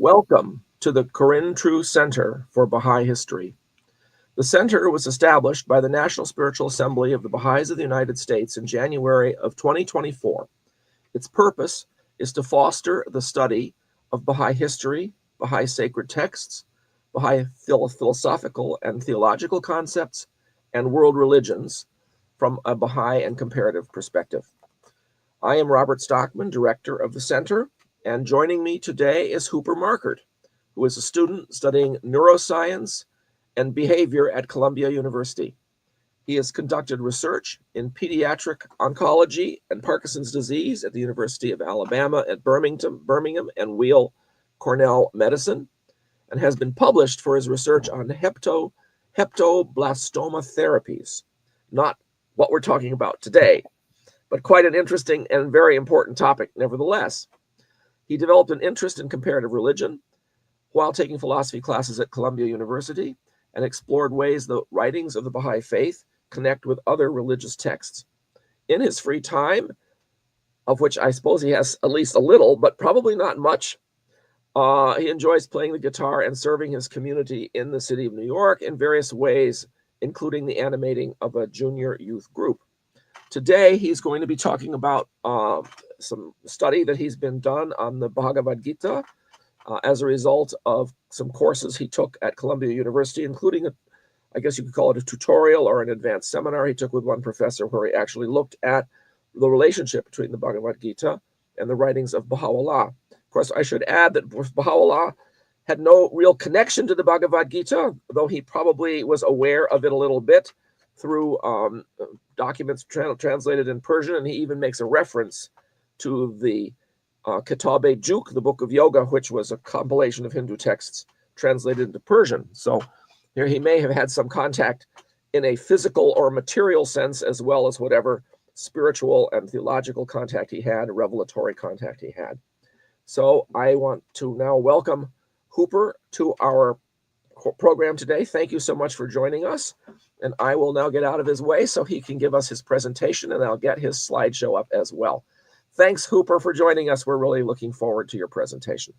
Welcome to the Korin True Center for Baha'i History. The center was established by the National Spiritual Assembly of the Baha'is of the United States in January of 2024. Its purpose is to foster the study of Baha'i history, Baha'i sacred texts, Baha'i philosophical and theological concepts, and world religions from a Baha'i and comparative perspective. I am Robert Stockman, director of the center, and joining me today is Hooper Markert, who is a student studying neuroscience and behavior at Columbia University. He has conducted research in pediatric oncology and Parkinson's disease at the University of Alabama at Birmingham and Weill Cornell Medicine, and has been published for his research on hepatoblastoma therapies. Not what we're talking about today, but quite an interesting and very important topic nevertheless. He developed an interest in comparative religion while taking philosophy classes at Columbia University and explored ways the writings of the Baha'i faith connect with other religious texts. In his free time, of which I suppose he has at least a little, but probably not much, he enjoys playing the guitar and serving his community in the city of New York in various ways, including the animating of a junior youth group. Today, he's going to be talking about some study that he's been done on the Bhagavad Gita as a result of some courses he took at Columbia University, including, I guess you could call it a tutorial or an advanced seminar he took with one professor where he actually looked at the relationship between the Bhagavad Gita and the writings of Bahá'u'lláh. Of course, I should add that Bahá'u'lláh had no real connection to the Bhagavad Gita, though he probably was aware of it a little bit through documents translated in Persian, and he even makes a reference to the Kitab-e-Juk, the Book of Yoga, which was a compilation of Hindu texts translated into Persian. So here he may have had some contact in a physical or material sense, as well as whatever spiritual and theological contact he had, revelatory contact he had. So I want to now welcome Hooper to our program today. Thank you so much for joining us. And I will now get out of his way so he can give us his presentation, and I'll get his slideshow up as well. Thanks, Hooper, for joining us. We're really looking forward to your presentation.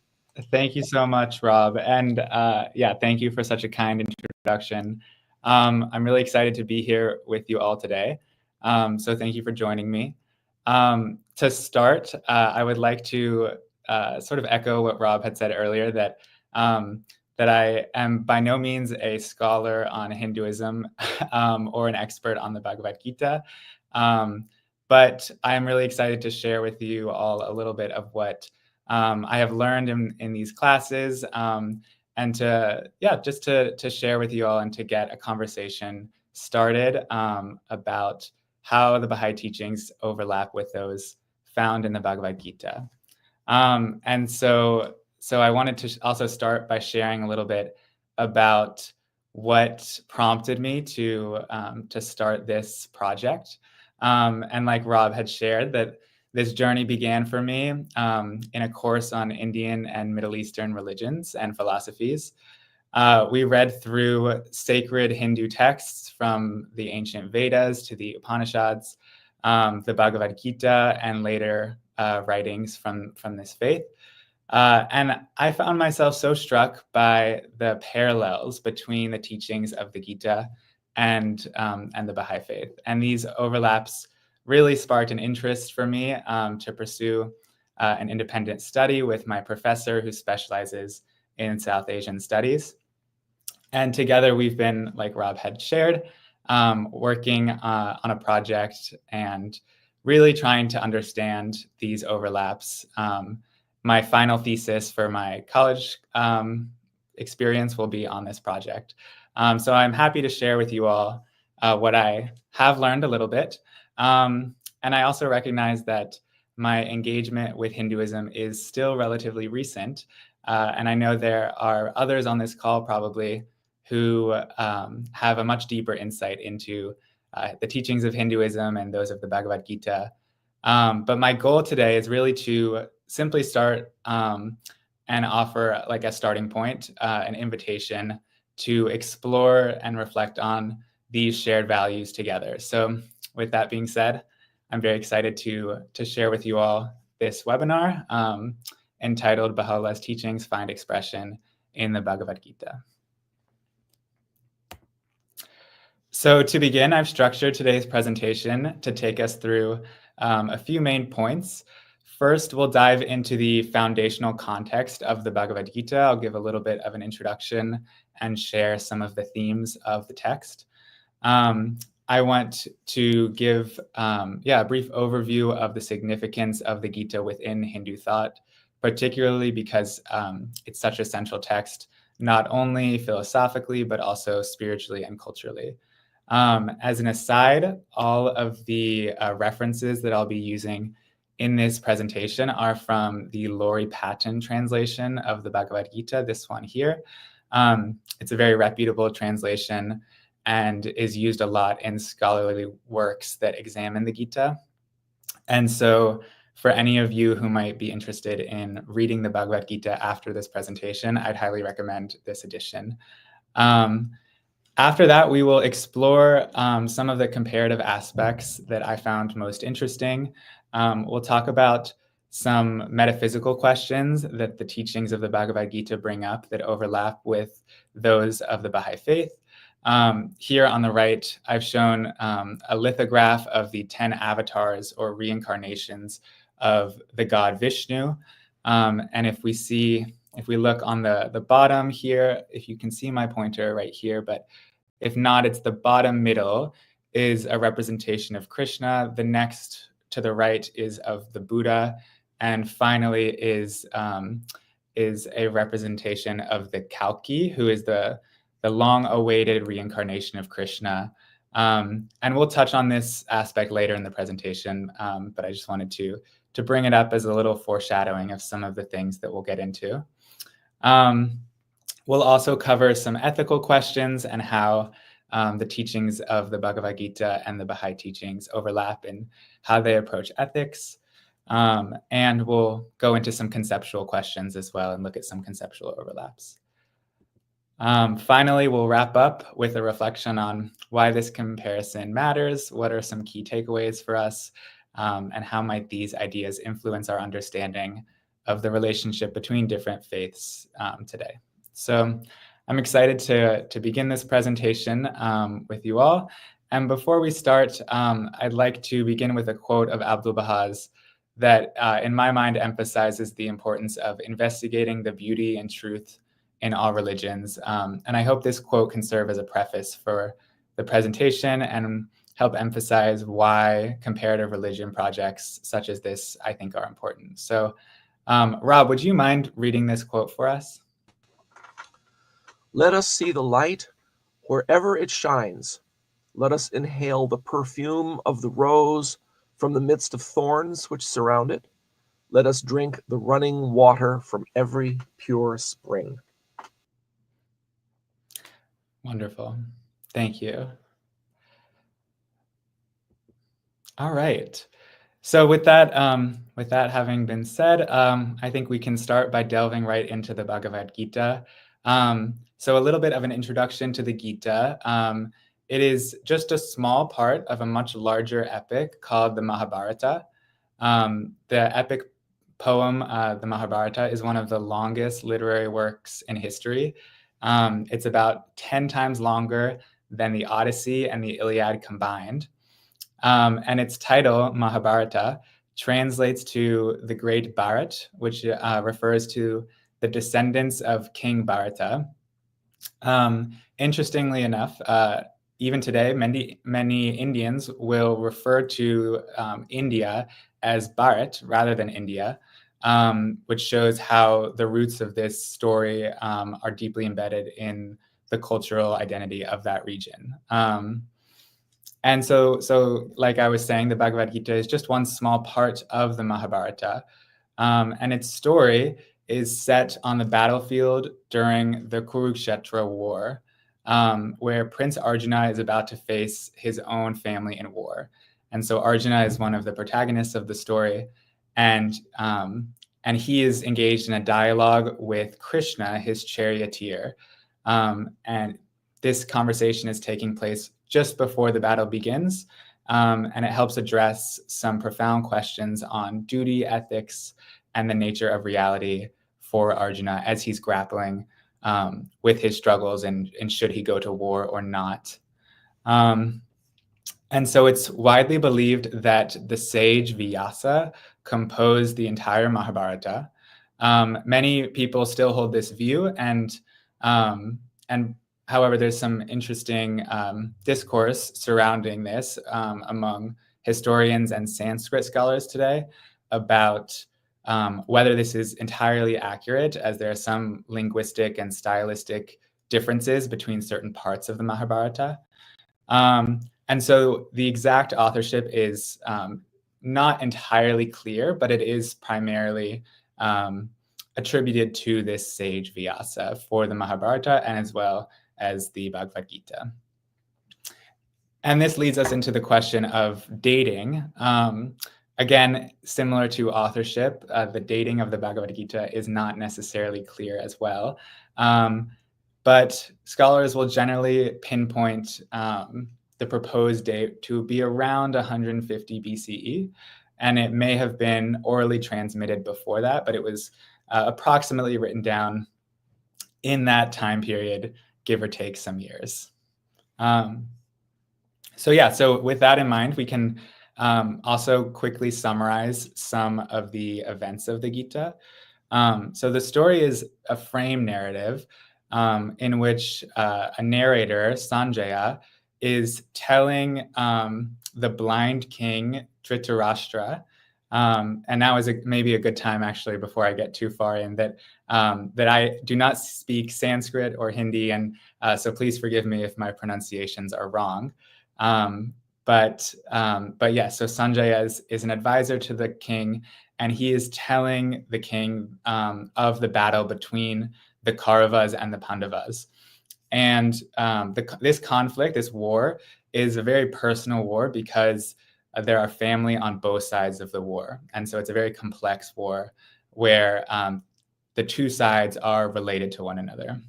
Thank you so much, Rob. And yeah, thank you for such a kind introduction. I'm really excited to be here with you all today. So thank you for joining me. To start, I would like to sort of echo what Rob had said earlier, that I am by no means a scholar on Hinduism or an expert on the Bhagavad Gita. But I'm really excited to share with you all a little bit of what I have learned in these classes, and just to share with you all and to get a conversation started about how the Baha'i teachings overlap with those found in the Bhagavad Gita. And so I wanted to also start by sharing a little bit about what prompted me to start this project. And like Rob had shared, that this journey began for me in a course on Indian and Middle Eastern religions and philosophies. We read through sacred Hindu texts from the ancient Vedas to the Upanishads, the Bhagavad Gita, and later writings from this faith. And I found myself so struck by the parallels between the teachings of the Gita and the Baha'i faith. And these overlaps really sparked an interest for me to pursue an independent study with my professor who specializes in South Asian studies. And together we've been, like Rob had shared, working on a project and really trying to understand these overlaps. My final thesis for my college experience will be on this project. So I'm happy to share with you all what I have learned a little bit. And I also recognize that my engagement with Hinduism is still relatively recent. And I know there are others on this call probably who have a much deeper insight into the teachings of Hinduism and those of the Bhagavad Gita. But my goal today is really to simply start and offer like a starting point, an invitation to explore and reflect on these shared values together. So with that being said, I'm very excited to share with you all this webinar. entitled Bahá'u'llah's Teachings Find Expression in the Bhagavad Gita. So to begin, I've structured today's presentation to take us through a few main points. First, we'll dive into the foundational context of the Bhagavad Gita. I'll give a little bit of an introduction and share some of the themes of the text. I want to give a brief overview of the significance of the Gita within Hindu thought, particularly because it's such a central text, not only philosophically, but also spiritually and culturally. As an aside, all of the references that I'll be using in this presentation are from the Laurie Patton translation of the Bhagavad Gita, this one here. It's a very reputable translation and is used a lot in scholarly works that examine the Gita. And so for any of you who might be interested in reading the Bhagavad Gita after this presentation, I'd highly recommend this edition. After that, we will explore some of the comparative aspects that I found most interesting. We'll talk about some metaphysical questions that the teachings of the Bhagavad Gita bring up that overlap with those of the Bahá'í faith. Here on the right, I've shown a lithograph of the 10 avatars or reincarnations of the god Vishnu. And if we look on the bottom here, if you can see my pointer right here, but if not, it's the bottom middle is a representation of Krishna. The next to the right is of the Buddha. And finally is a representation of the Kalki, who is the long-awaited reincarnation of Krishna. And we'll touch on this aspect later in the presentation, but I just wanted to bring it up as a little foreshadowing of some of the things that we'll get into. We'll also cover some ethical questions and how the teachings of the Bhagavad Gita and the Baha'i teachings overlap in how they approach ethics. And we'll go into some conceptual questions as well and look at some conceptual overlaps. Finally, we'll wrap up with a reflection on why this comparison matters, what are some key takeaways for us, and how might these ideas influence our understanding of the relationship between different faiths today. So I'm excited to begin this presentation with you all. And before we start, I'd like to begin with a quote of Abdu'l-Bahá's that, in my mind, emphasizes the importance of investigating the beauty and truth in all religions. And I hope this quote can serve as a preface for the presentation and help emphasize why comparative religion projects such as this, I think, are important. So, Rob, would you mind reading this quote for us? Let us see the light wherever it shines. Let us inhale the perfume of the rose from the midst of thorns which surround it. Let us drink the running water from every pure spring. Wonderful. Thank you. All right. So with that having been said, I think we can start by delving right into the Bhagavad Gita. So a little bit of an introduction to the Gita. It is just a small part of a much larger epic called the Mahabharata. The epic poem, the Mahabharata, is one of the longest literary works in history. It's about 10 times longer than the Odyssey and the Iliad combined. And its title, Mahabharata, translates to the Great Bharat, which refers to the descendants of King Bharata. Interestingly enough, even today, many Indians will refer to India as Bharat rather than India, which shows how the roots of this story are deeply embedded in the cultural identity of that region. And so, like I was saying, the Bhagavad Gita is just one small part of the Mahabharata, and its story is set on the battlefield during the Kurukshetra war, where Prince Arjuna is about to face his own family in war. And so Arjuna is one of the protagonists of the story, and he is engaged in a dialogue with Krishna, his charioteer. And this conversation is taking place just before the battle begins, and it helps address some profound questions on duty, ethics, and the nature of reality for Arjuna as he's grappling with his struggles and should he go to war or not. And so it's widely believed that the sage Vyasa composed the entire Mahabharata. Many people still hold this view, and however, there's some interesting discourse surrounding this among historians and Sanskrit scholars today about whether this is entirely accurate, as there are some linguistic and stylistic differences between certain parts of the Mahabharata. And so the exact authorship is not entirely clear, but it is primarily attributed to this sage Vyasa for the Mahabharata and as well as the Bhagavad Gita. And this leads us into the question of dating. Again, similar to authorship, the dating of the Bhagavad Gita is not necessarily clear as well. But scholars will generally pinpoint the proposed date to be around 150 BCE. And it may have been orally transmitted before that, but it was approximately written down in that time period, give or take some years. So with that in mind, we can also quickly summarize some of the events of the Gita. So the story is a frame narrative in which a narrator, Sanjaya, is telling the blind king Dhritarashtra, and now is maybe a good time actually before I get too far in that I do not speak Sanskrit or Hindi, and so please forgive me if my pronunciations are wrong. But yeah, so Sanjaya is an advisor to the king, and he is telling the king of the battle between the Kauravas and the Pandavas. And this conflict, this war, is a very personal war because there are family on both sides of the war. And so it's a very complex war where the two sides are related to one another.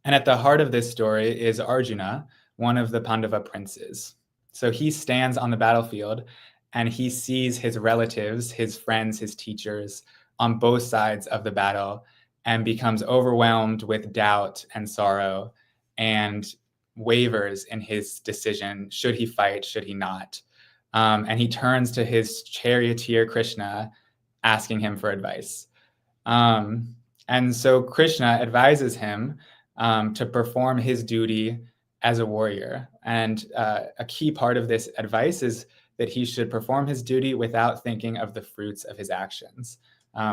And at the heart of this story is Arjuna, one of the Pandava princes. So he stands on the battlefield and he sees his relatives, his friends, his teachers on both sides of the battle and becomes overwhelmed with doubt and sorrow and wavers in his decision. Should he fight? Should he not? And he turns to his charioteer, Krishna, asking him for advice. And so Krishna advises him to perform his duty as a warrior. And a key part of this advice is that he should perform his duty without thinking of the fruits of his actions,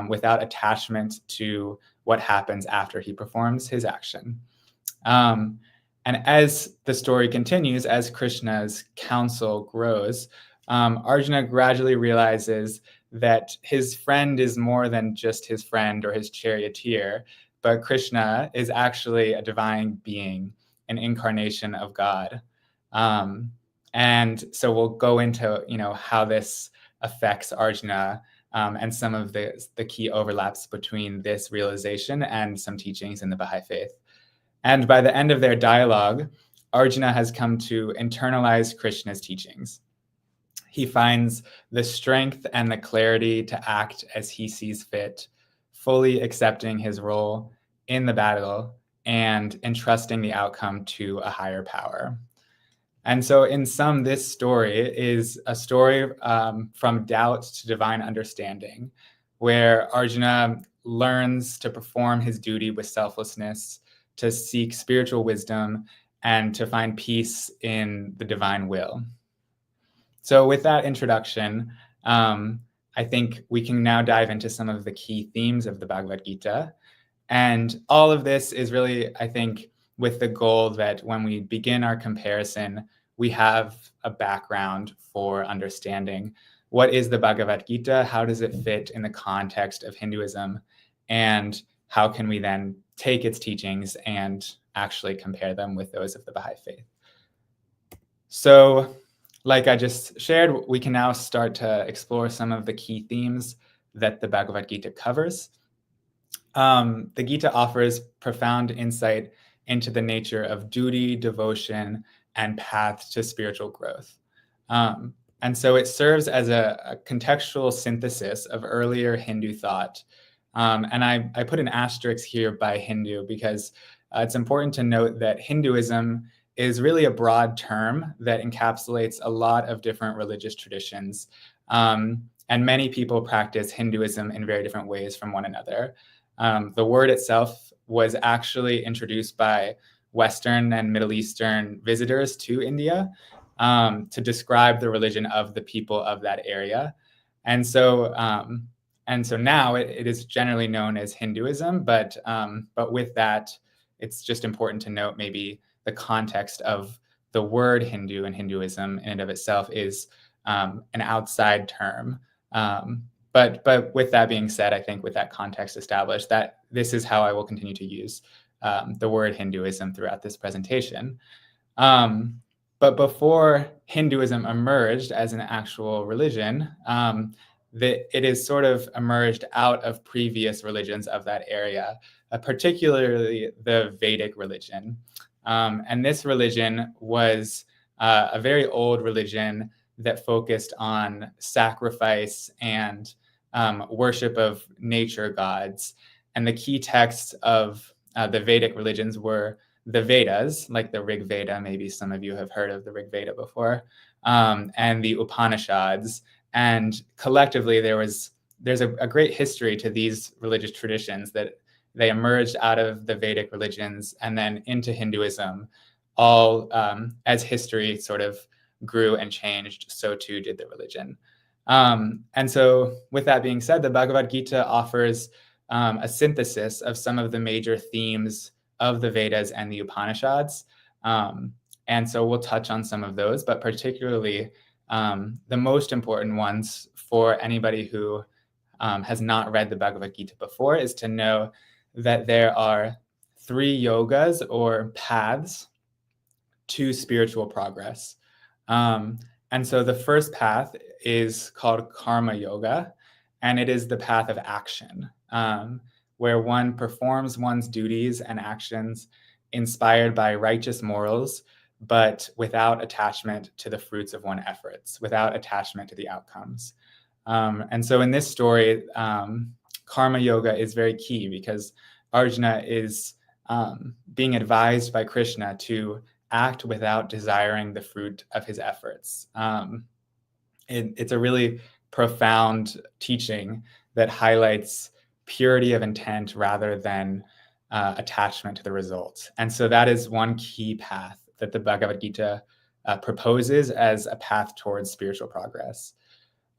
without attachment to what happens after he performs his action. And as the story continues, as Krishna's counsel grows, Arjuna gradually realizes that his friend is more than just his friend or his charioteer, but Krishna is actually a divine being, an incarnation of God. And so we'll go into, how this affects Arjuna and some of the key overlaps between this realization and some teachings in the Baha'i faith. And by the end of their dialogue, Arjuna has come to internalize Krishna's teachings. He finds the strength and the clarity to act as he sees fit, fully accepting his role in the battle and entrusting the outcome to a higher power. And so in sum, this story is a story from doubt to divine understanding, where Arjuna learns to perform his duty with selflessness, to seek spiritual wisdom, and to find peace in the divine will. So with that introduction, I think we can now dive into some of the key themes of the Bhagavad Gita. And all of this is really, I think, with the goal that when we begin our comparison, we have a background for understanding what is the Bhagavad Gita, how does it fit in the context of Hinduism, and how can we then take its teachings and actually compare them with those of the Baha'i faith. So, like I just shared, we can now start to explore some of the key themes that the Bhagavad Gita covers. The Gita offers profound insight into the nature of duty, devotion, and path to spiritual growth. And so it serves as a contextual synthesis of earlier Hindu thought. And I put an asterisk here by Hindu because it's important to note that Hinduism is really a broad term that encapsulates a lot of different religious traditions. And many people practice Hinduism in very different ways from one another. The word itself was actually introduced by Western and Middle Eastern visitors to India to describe the religion of the people of that area. And so now it is generally known as Hinduism, but with that, it's just important to note maybe the context of the word Hindu and Hinduism in and of itself is an outside term. But with that being said, I think with that context established, that this is how I will continue to use the word Hinduism throughout this presentation. But before Hinduism emerged as an actual religion, it is sort of emerged out of previous religions of that area, particularly the Vedic religion. And this religion was a very old religion that focused on sacrifice and worship of nature gods. And the key texts of the Vedic religions were the Vedas, like the Rig Veda, maybe some of you have heard of the Rig Veda before, and the Upanishads. And collectively, there's a great history to these religious traditions that they emerged out of the Vedic religions and then into Hinduism, all as history sort of grew and changed, so too did the religion. And so with that being said, the Bhagavad Gita offers a synthesis of some of the major themes of the Vedas and the Upanishads. And so we'll touch on some of those, but particularly the most important ones for anybody who has not read the Bhagavad Gita before is to know that there are 3 yogas or paths to spiritual progress. And so the first path is called karma yoga, and it is the path of action, where one performs one's duties and actions inspired by righteous morals, but without attachment to the fruits of one's efforts, without attachment to the outcomes. And so in this story, karma yoga is very key because Arjuna is being advised by Krishna to act without desiring the fruit of his efforts. It's a really profound teaching that highlights purity of intent rather than attachment to the result. And so that is one key path that the Bhagavad Gita proposes as a path towards spiritual progress.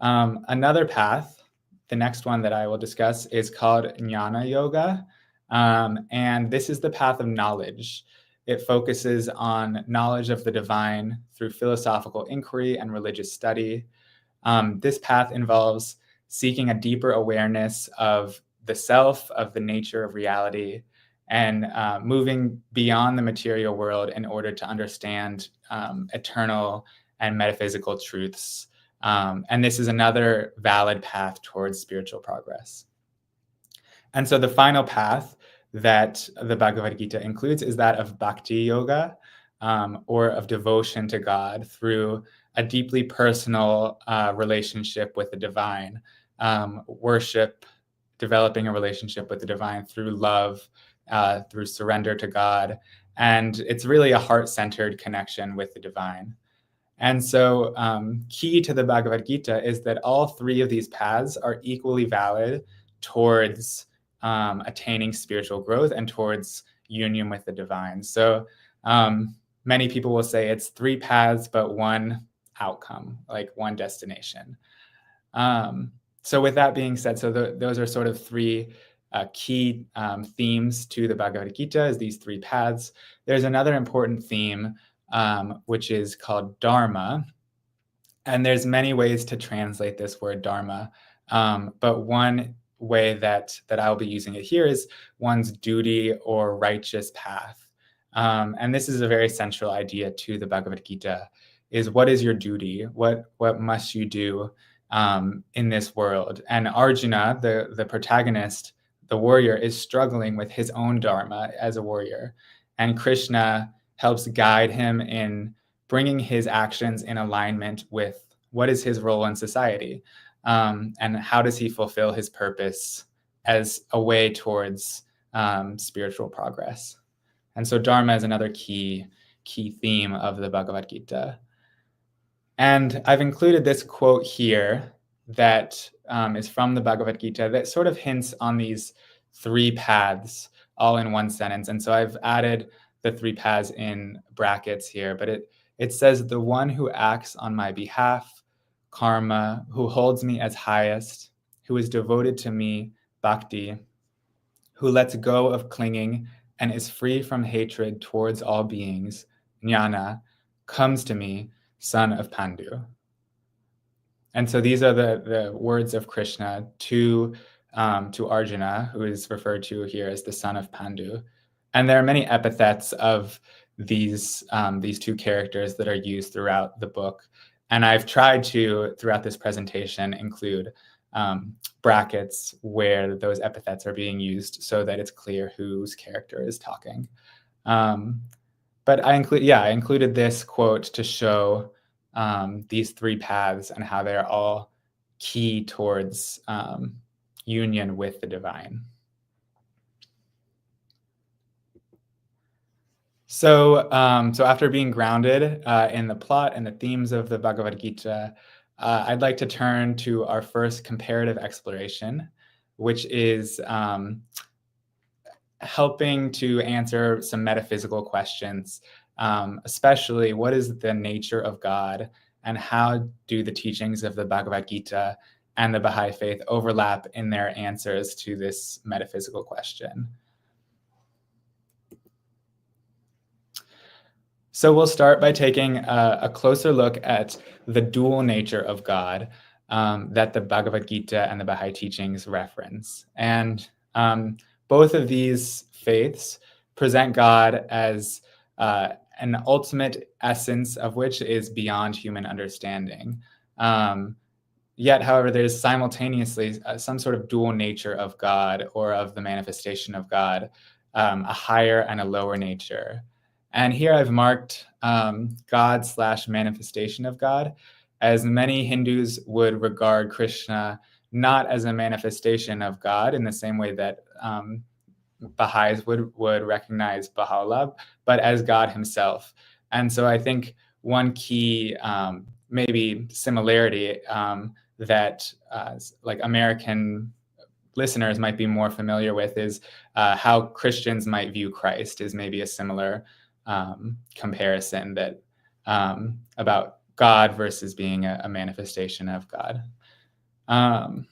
Another path, the next one that I will discuss, is called Jnana Yoga. And this is the path of knowledge. It focuses on knowledge of the divine through philosophical inquiry and religious study. This path involves seeking a deeper awareness of the self, of the nature of reality, and moving beyond the material world in order to understand eternal and metaphysical truths. And this is another valid path towards spiritual progress. And so the final path that the Bhagavad Gita includes is that of bhakti yoga, or of devotion to God through a deeply personal relationship with the divine, worship, developing a relationship with the divine through love, through surrender to God. And it's really a heart-centered connection with the divine. And so key to the Bhagavad Gita is that all 3 of these paths are equally valid towards attaining spiritual growth and towards union with the divine. So many people will say it's 3 paths, but 1 outcome, like 1 destination. So with that being said, so those are sort of 3 key themes to the Bhagavad Gita, is these 3 paths. There's another important theme, which is called dharma. And there's many ways to translate this word dharma. But one way that I'll be using it here is one's duty or righteous path. And this is a very central idea to the Bhagavad Gita, is what is your duty? What must you do in this world? And Arjuna, the protagonist, the warrior, is struggling with his own dharma as a warrior. And Krishna helps guide him in bringing his actions in alignment with what is his role in society, and how does he fulfill his purpose as a way towards spiritual progress. And so Dharma is another key theme of the Bhagavad Gita. And I've included this quote here that is from the Bhagavad Gita that sort of hints on these three paths all in one sentence. And so I've added the three paths in brackets here, but it says, the one who acts on my behalf, karma, who holds me as highest, who is devoted to me, bhakti, who lets go of clinging and is free from hatred towards all beings, jnana, comes to me, son of Pandu. And so these are the words of Krishna to Arjuna, who is referred to here as the son of Pandu. And there are many epithets of these two characters that are used throughout the book. And I've tried to, throughout this presentation, include brackets where those epithets are being used so that it's clear whose character is talking. But I included this quote to show these three paths and how they're all key towards union with the divine. So after being grounded in the plot and the themes of the Bhagavad Gita, I'd like to turn to our first comparative exploration, which is helping to answer some metaphysical questions, especially what is the nature of God and how do the teachings of the Bhagavad Gita and the Baha'i faith overlap in their answers to this metaphysical question. So we'll start by taking a closer look at the dual nature of God that the Bhagavad Gita and the Baha'i teachings reference. And both of these faiths present God as an ultimate essence of which is beyond human understanding. Yet, however, there's simultaneously some sort of dual nature of God or of the manifestation of God, a higher and a lower nature. And here I've marked God/manifestation of God, as many Hindus would regard Krishna not as a manifestation of God in the same way that Baha'is would recognize Bahá'u'lláh, but as God himself. And so I think one key maybe similarity that like American listeners might be more familiar with is how Christians might view Christ is maybe a similar comparison that about God versus being a manifestation of God. And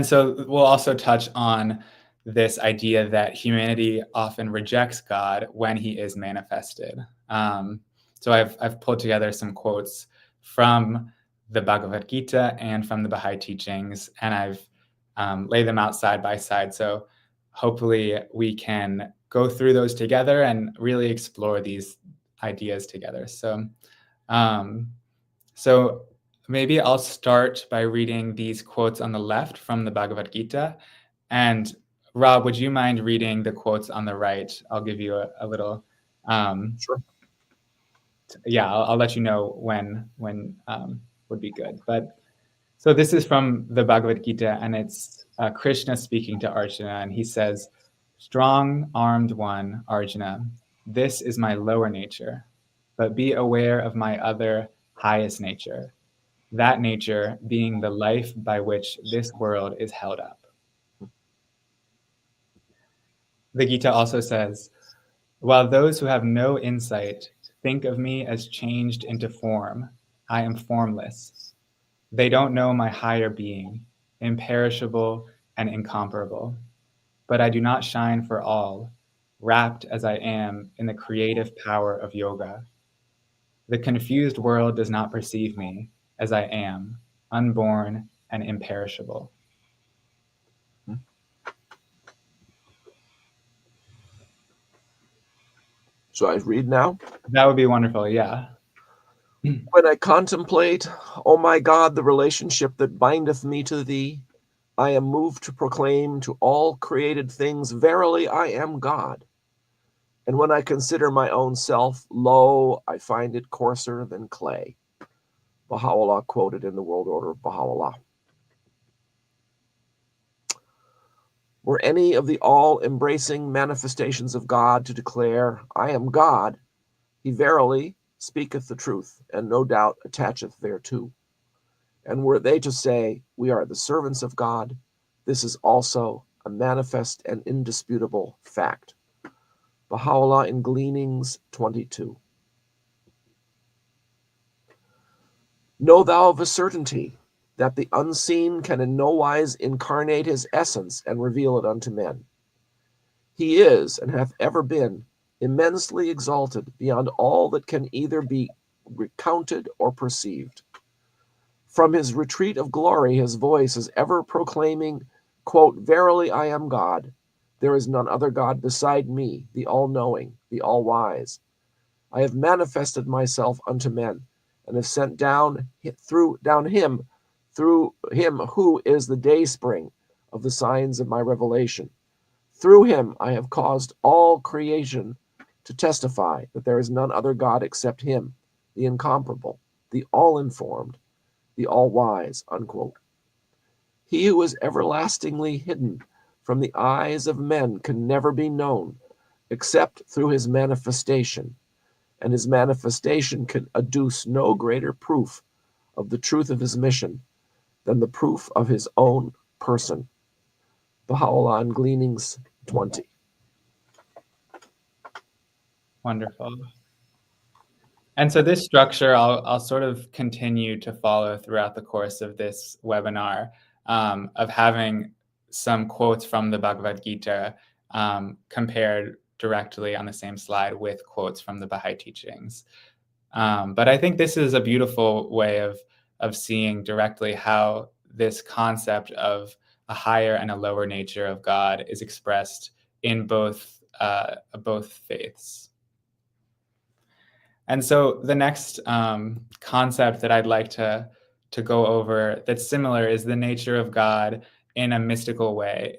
so we'll also touch on this idea that humanity often rejects God when he is manifested. So I've pulled together some quotes from the Bhagavad Gita and from the Baha'i teachings, and I've laid them out side by side. So hopefully we can go through those together and really explore these ideas together. So maybe I'll start by reading these quotes on the left from the Bhagavad Gita. And Rob, would you mind reading the quotes on the right? I'll give you a little. Sure. Yeah, I'll let you know when would be good. But so this is from the Bhagavad Gita, and it's Krishna speaking to Arjuna, and he says, "Strong armed one, Arjuna, this is my lower nature, but be aware of my other highest nature, that nature being the life by which this world is held up." The Gita also says, "While those who have no insight think of me as changed into form, I am formless. They don't know my higher being, imperishable and incomparable. But I do not shine for all, wrapped as I am in the creative power of yoga. The confused world does not perceive me as I am, unborn and imperishable." So I read now. That would be wonderful, yeah. When I contemplate, O my God, the relationship that bindeth me to thee, I am moved to proclaim to all created things, verily I am God. And when I consider my own self, lo, I find it coarser than clay. Baha'u'lláh quoted in the World Order of Baha'u'lláh. Were any of the all-embracing manifestations of God to declare, I am God, he verily speaketh the truth, and no doubt attacheth thereto. And were they to say, we are the servants of God, this is also a manifest and indisputable fact. Baha'u'lláh in Gleanings 22. Know thou of a certainty that the unseen can in no wise incarnate his essence and reveal it unto men. He is, and hath ever been, immensely exalted beyond all that can either be recounted or perceived. From his retreat of glory, his voice is ever proclaiming, quote, verily I am God. There is none other God beside me, the all-knowing, the all-wise. I have manifested myself unto men, and have sent down him who is the dayspring of the signs of my revelation. Through him I have caused all creation to testify that there is none other God except him, the incomparable, the all-informed, the all-wise, unquote. He who is everlastingly hidden from the eyes of men can never be known except through his manifestation, and his manifestation can adduce no greater proof of the truth of his mission than the proof of his own person. Baha'u'lláh in Gleanings 20. Wonderful. And so this structure, I'll sort of continue to follow throughout the course of this webinar, of having some quotes from the Bhagavad Gita compared directly on the same slide with quotes from the Bahá'í teachings. But I think this is a beautiful way of seeing directly how this concept of a higher and a lower nature of God is expressed in both faiths. And so the next concept that I'd like to go over that's similar is the nature of God in a mystical way.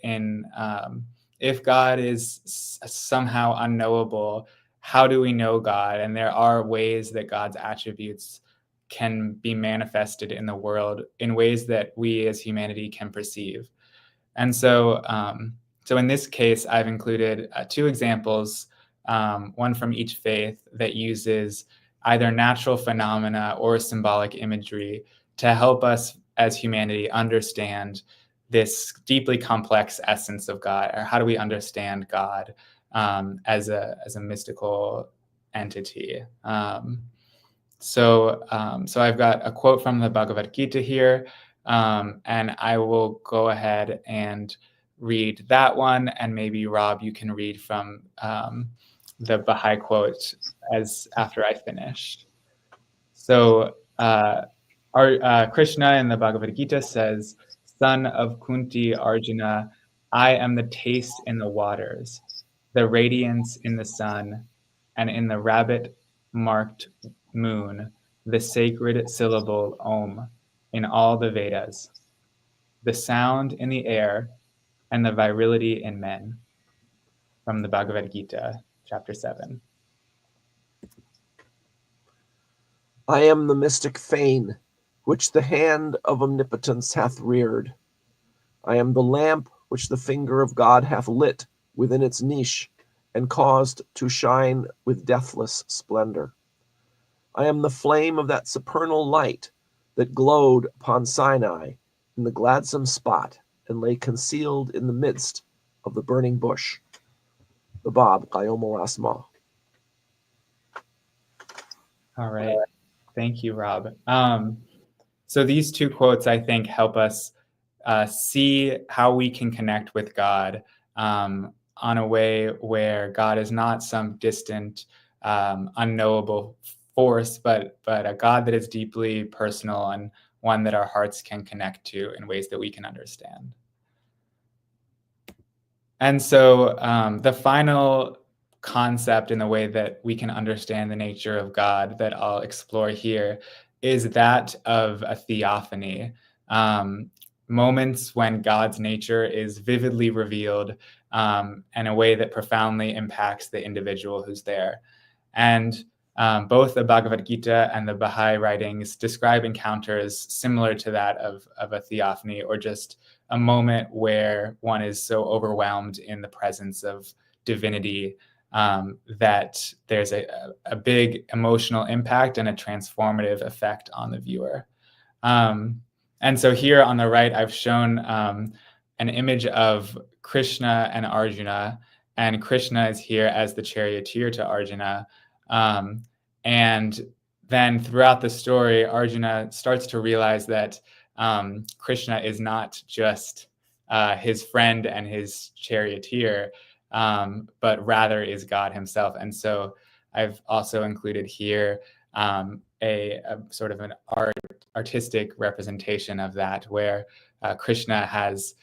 If God is somehow unknowable, how do we know God? And there are ways that God's attributes can be manifested in the world in ways that we as humanity can perceive. And so in this case, I've included two examples, one from each faith that uses either natural phenomena or symbolic imagery to help us as humanity understand this deeply complex essence of God, or how do we understand God as a mystical entity. So I've got a quote from the Bhagavad Gita here, and I will go ahead and read that one, and maybe Rob, you can read from the Bahá'í quote after I finish. So our Krishna in the Bhagavad Gita says, "Son of Kunti Arjuna, I am the taste in the waters, the radiance in the sun, and in the rabbit-marked moon, the sacred syllable Om in all the Vedas, the sound in the air, and the virility in men." From the Bhagavad Gita, chapter 7. I am the mystic fane, which the hand of omnipotence hath reared. I am the lamp which the finger of God hath lit within its niche, and caused to shine with deathless splendor. I am the flame of that supernal light that glowed upon Sinai in the gladsome spot, and lay concealed in the midst of the burning bush. The Bahá'u'lláh. All right. Thank you, Rob. So these two quotes, I think, help us see how we can connect with God on a way where God is not some distant, unknowable force, but a God that is deeply personal and one that our hearts can connect to in ways that we can understand. And so the final concept in the way that we can understand the nature of God that I'll explore here is that of a theophany. Moments when God's nature is vividly revealed in a way that profoundly impacts the individual who's there. And Both the Bhagavad Gita and the Bahá'í writings describe encounters similar to that of a theophany, or just a moment where one is so overwhelmed in the presence of divinity that there's a big emotional impact and a transformative effect on the viewer. And so here on the right, I've shown an image of Krishna and Arjuna, and Krishna is here as the charioteer to Arjuna. And then throughout the story, Arjuna starts to realize that Krishna is not just his friend and his charioteer, but rather is God himself. And so I've also included here a sort of an artistic representation of that, where Krishna has,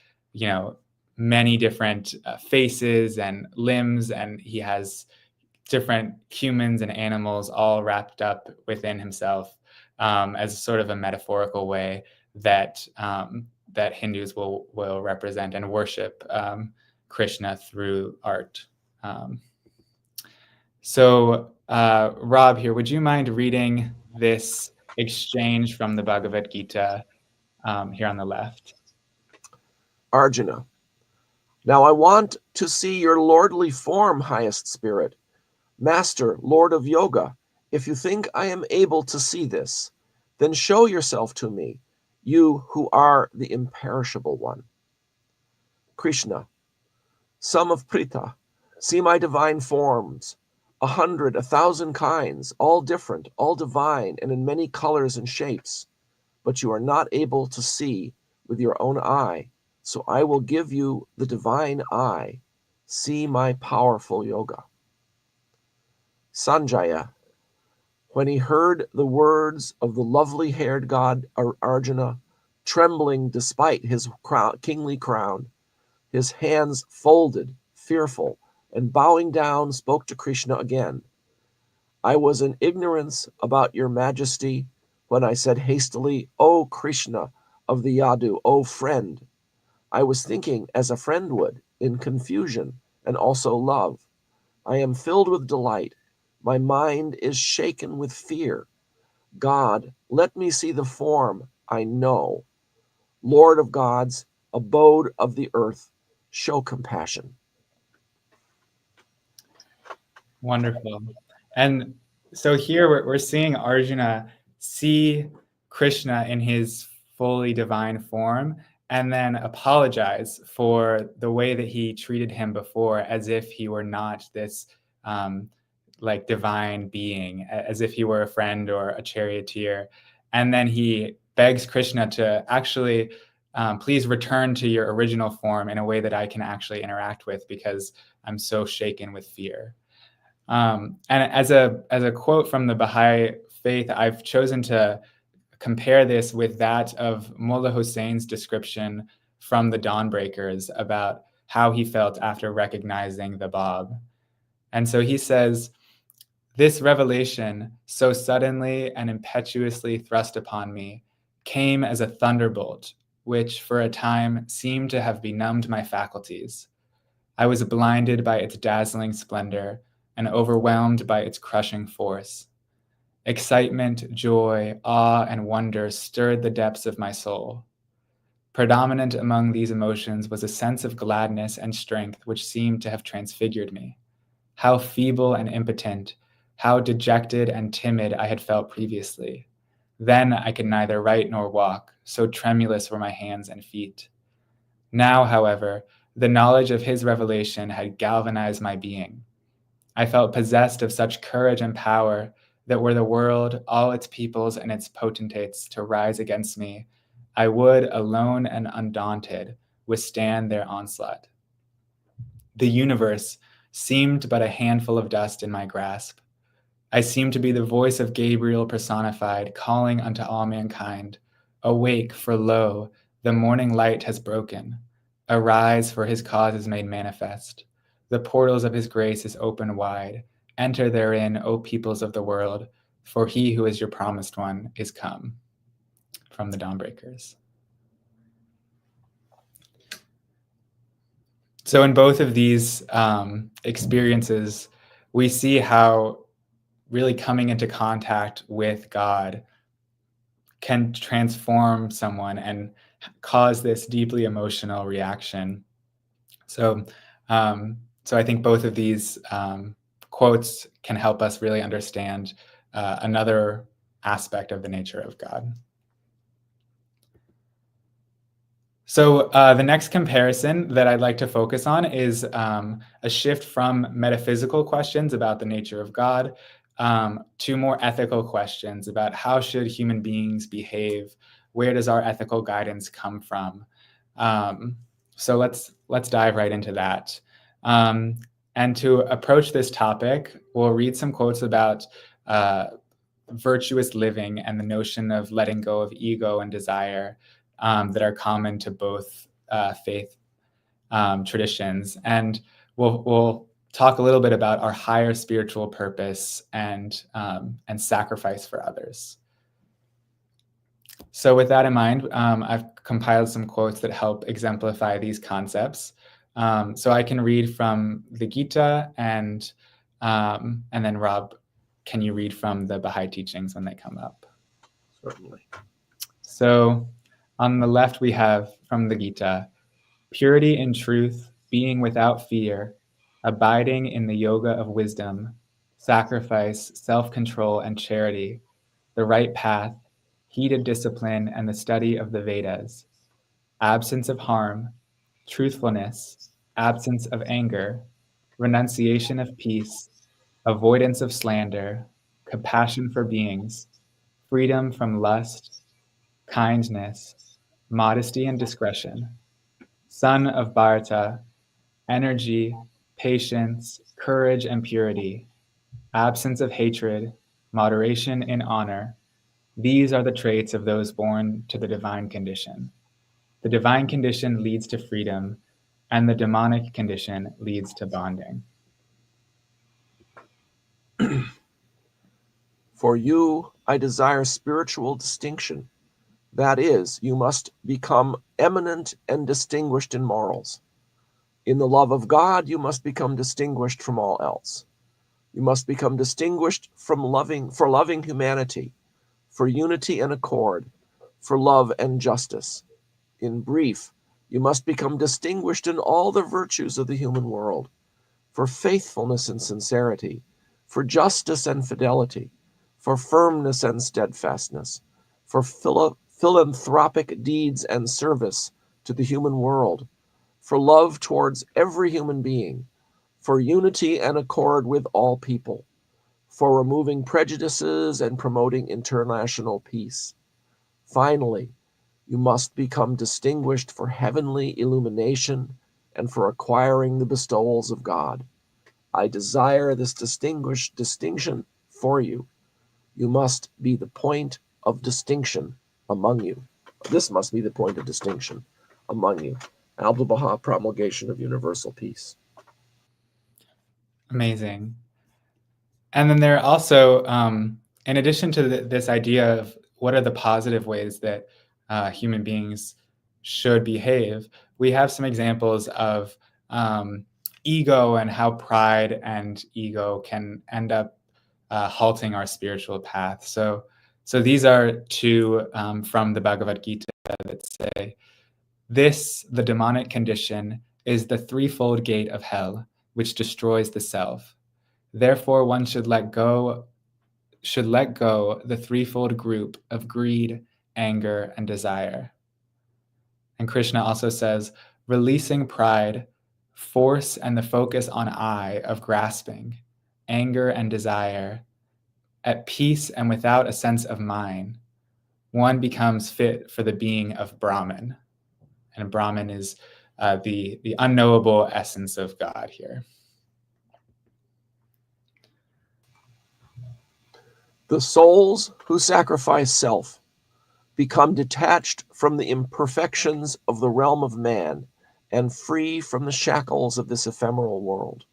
many different faces and limbs, and he has different humans and animals all wrapped up within himself, as sort of a metaphorical way that that Hindus will represent and worship Krishna through art. So Rob here, would you mind reading this exchange from the Bhagavad Gita here on the left? Arjuna. Now I want to see your lordly form, highest spirit. Master, Lord of Yoga, if you think I am able to see this, then show yourself to me, you who are the imperishable one. Krishna. Son of Pritha, see my divine forms, 100, 1,000 kinds, all different, all divine, and in many colors and shapes. But you are not able to see with your own eye, so I will give you the divine eye. See my powerful yoga. Sanjaya, when he heard the words of the lovely-haired god Arjuna, trembling despite his kingly crown, his hands folded, fearful, and bowing down, spoke to Krishna again. I was in ignorance about your majesty when I said hastily, O Krishna of the Yadu, O friend. I was thinking as a friend would, in confusion and also love. I am filled with delight. My mind is shaken with fear. God, let me see the form I know. Lord of gods, abode of the earth, show compassion. Wonderful. And so here we're seeing Arjuna see Krishna in his fully divine form, and then apologize for the way that he treated him before, as if he were not this like divine being, as if he were a friend or a charioteer. And then he begs Krishna to actually please return to your original form in a way that I can actually interact with, because I'm so shaken with fear. And as a quote from the Baha'i faith, I've chosen to compare this with that of Mullah Hussein's description from the Dawnbreakers about how he felt after recognizing the Bab. And so he says, this revelation, so suddenly and impetuously thrust upon me, came as a thunderbolt, which for a time seemed to have benumbed my faculties. I was blinded by its dazzling splendor and overwhelmed by its crushing force. Excitement, joy, awe, and wonder stirred the depths of my soul. Predominant among these emotions was a sense of gladness and strength which seemed to have transfigured me. How feeble and impotent, how dejected and timid I had felt previously. Then I could neither write nor walk, so tremulous were my hands and feet. Now, however, the knowledge of his revelation had galvanized my being. I felt possessed of such courage and power that were the world, all its peoples and its potentates to rise against me, I would, alone and undaunted, withstand their onslaught. The universe seemed but a handful of dust in my grasp. I seemed to be the voice of Gabriel personified, calling unto all mankind, awake, for lo, the morning light has broken. Arise, for his cause is made manifest. The portals of his grace is open wide. Enter therein, O peoples of the world, for he who is your promised one is come. From the Dawnbreakers. So in both of these experiences, we see how really coming into contact with God can transform someone and cause this deeply emotional reaction. So, so I think both of these quotes can help us really understand another aspect of the nature of God. So the next comparison that I'd like to focus on is a shift from metaphysical questions about the nature of God to more ethical questions about how should human beings behave? Where does our ethical guidance come from? So let's dive right into that. And to approach this topic, we'll read some quotes about virtuous living and the notion of letting go of ego and desire that are common to both faith traditions. And we'll talk a little bit about our higher spiritual purpose and sacrifice for others. So with that in mind, I've compiled some quotes that help exemplify these concepts. So I can read from the Gita, and then Rob, can you read from the Bahá'í teachings when they come up? Certainly. So on the left, we have from the Gita, purity in truth, being without fear, abiding in the yoga of wisdom, sacrifice, self-control, and charity, the right path, heated discipline, and the study of the Vedas, absence of harm, truthfulness, absence of anger, renunciation of peace, avoidance of slander, compassion for beings, freedom from lust, kindness, modesty and discretion, son of Bharata, energy, patience, courage and purity, absence of hatred, moderation in honor. These are the traits of those born to the divine condition. The divine condition leads to freedom, and the demonic condition leads to bonding. For you, I desire spiritual distinction. That is, you must become eminent and distinguished in morals. In the love of God, you must become distinguished from all else. You must become distinguished for loving humanity, for unity and accord, for love and justice. In brief, you must become distinguished in all the virtues of the human world, for faithfulness and sincerity, for justice and fidelity, for firmness and steadfastness, for philanthropic deeds and service to the human world, for love towards every human being, for unity and accord with all people, for removing prejudices and promoting international peace. Finally, you must become distinguished for heavenly illumination and for acquiring the bestowals of God. I desire this distinction for you. You must be the point of distinction among you. This must be the point of distinction among you. Abdu'l-Baha, Promulgation of Universal Peace. Amazing. And then there are also, in addition to this idea of what are the positive ways that human beings should behave, we have some examples of ego and how pride and ego can end up halting our spiritual path. So these are two from the Bhagavad Gita that say, this, the demonic condition, is the threefold gate of hell, which destroys the self. Therefore, one should let go the threefold group of greed, anger, and desire. And Krishna also says, releasing pride, force, and the focus on I of grasping, anger and desire, at peace and without a sense of mine, one becomes fit for the being of Brahman. And Brahman is the unknowable essence of God here. The souls who sacrifice self become detached from the imperfections of the realm of man and free from the shackles of this ephemeral world.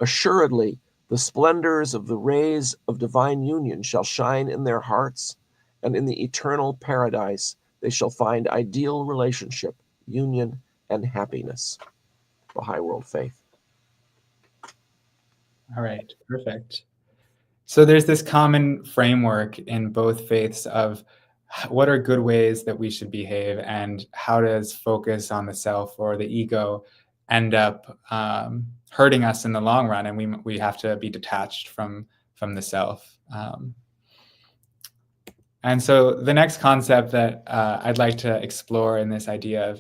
Assuredly, the splendors of the rays of divine union shall shine in their hearts, and in the eternal paradise they shall find ideal relationship, union, and happiness. Bahá'í World Faith. All right, perfect. So there's this common framework in both faiths of what are good ways that we should behave, and how does focus on the self or the ego end up hurting us in the long run, and we have to be detached from the self. And so the next concept that I'd like to explore in this idea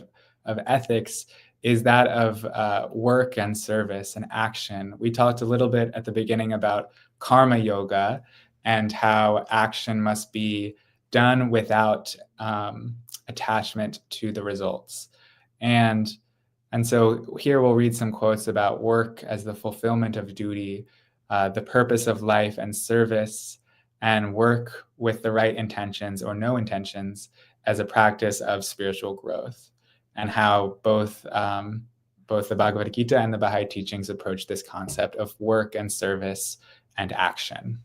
of ethics is that of work and service and action. We talked a little bit at the beginning about karma yoga and how action must be done without attachment to the results. And so here we'll read some quotes about work as the fulfillment of duty, the purpose of life and service, and work with the right intentions or no intentions as a practice of spiritual growth, and how both the Bhagavad Gita and the Bahá'í teachings approach this concept of work and service and action.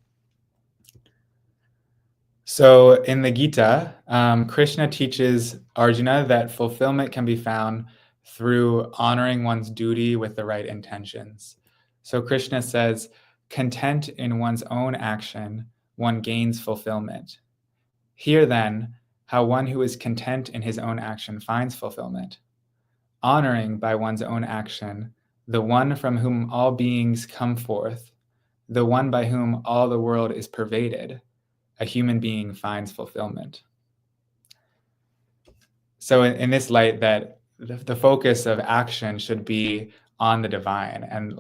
So in the Gita, Krishna teaches Arjuna that fulfillment can be found through honoring one's duty with the right intentions. So Krishna says, content in one's own action, one gains fulfillment. Hear then how one who is content in his own action finds fulfillment. Honoring by one's own action, the one from whom all beings come forth, the one by whom all the world is pervaded, a human being finds fulfillment. So in this light, that the focus of action should be on the divine, and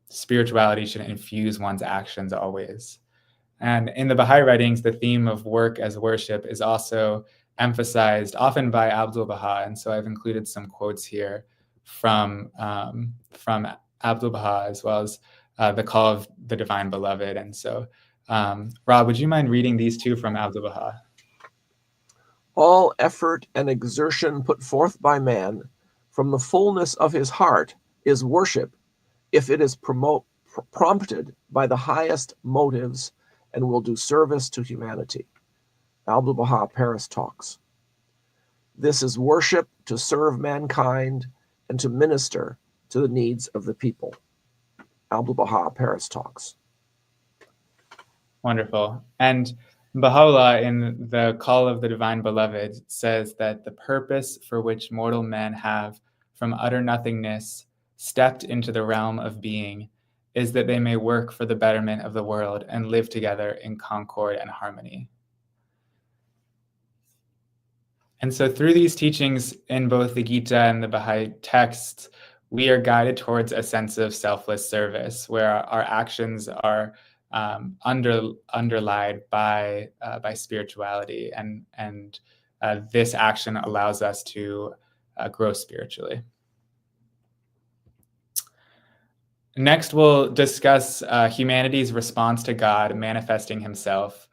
spirituality should infuse one's actions always. And in the Bahá'í writings, the theme of work as worship is also emphasized often by Abdu'l-Bahá. And so I've included some quotes here from Abdu'l-Bahá, as well as the call of the divine beloved. And so, Rob, would you mind reading these two from Abdu'l-Bahá? All effort and exertion put forth by man from the fullness of his heart is worship, if it is prompted by the highest motives and will do service to humanity. Abdu'l-Bahá, Paris Talks. This is worship to serve mankind and to minister to the needs of the people. Abdu'l-Bahá, Paris Talks. Wonderful. And Bahá'u'lláh, in the Call of the Divine Beloved, says that the purpose for which mortal men have from utter nothingness stepped into the realm of being is that they may work for the betterment of the world and live together in concord and harmony. And so through these teachings in both the Gita and the Bahá'í texts, we are guided towards a sense of selfless service, where our actions are underlied by spirituality, and this action allows us to grow spiritually. Next, we'll discuss humanity's response to God manifesting himself.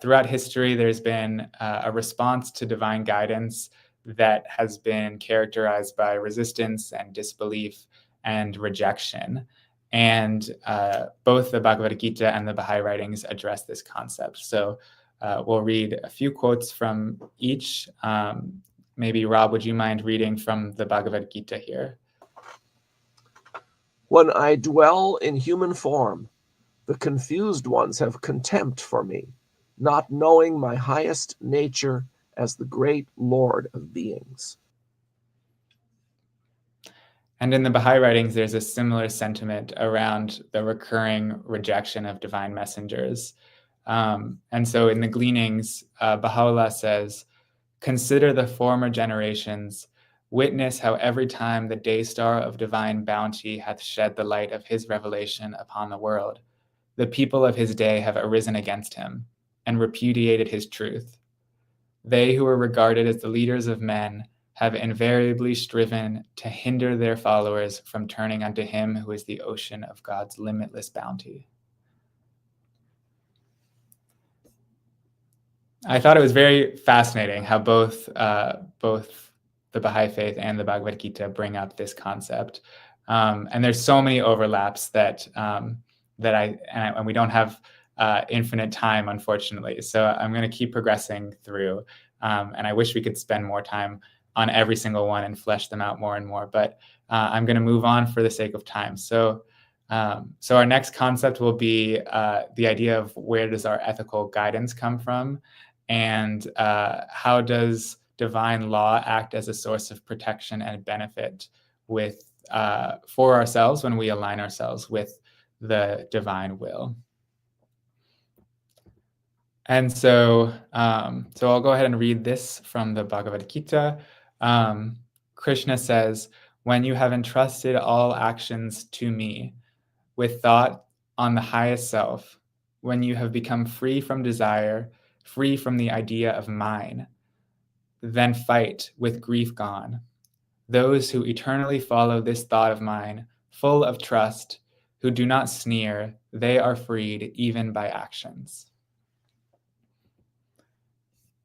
Throughout history, there's been a response to divine guidance that has been characterized by resistance and disbelief and rejection. And both the Bhagavad Gita and the Bahá'í writings address this concept. So we'll read a few quotes from each. Maybe, Rob, would you mind reading from the Bhagavad Gita here? When I dwell in human form, the confused ones have contempt for me, not knowing my highest nature as the great Lord of beings. And in the Bahá'í writings, there's a similar sentiment around the recurring rejection of divine messengers. And so in the Gleanings, Bahá'u'lláh says, consider the former generations, witness how every time the day star of divine bounty hath shed the light of his revelation upon the world, the people of his day have arisen against him and repudiated his truth. They who were regarded as the leaders of men have invariably striven to hinder their followers from turning unto him who is the ocean of God's limitless bounty. I thought it was very fascinating how both the Bahá'í faith and the Bhagavad Gita bring up this concept. And there's so many overlaps that we don't have infinite time, unfortunately. So I'm going to keep progressing through. And I wish we could spend more time on every single one and flesh them out more and more. But I'm going to move on for the sake of time. So So our next concept will be the idea of where does our ethical guidance come from, and how does divine law act as a source of protection and benefit for ourselves when we align ourselves with the divine will. And so I'll go ahead and read this from the Bhagavad Gita. Krishna says, "When you have entrusted all actions to me, with thought on the highest self, when you have become free from desire, free from the idea of mine, then fight with grief gone. Those who eternally follow this thought of mine, full of trust, who do not sneer, they are freed even by actions."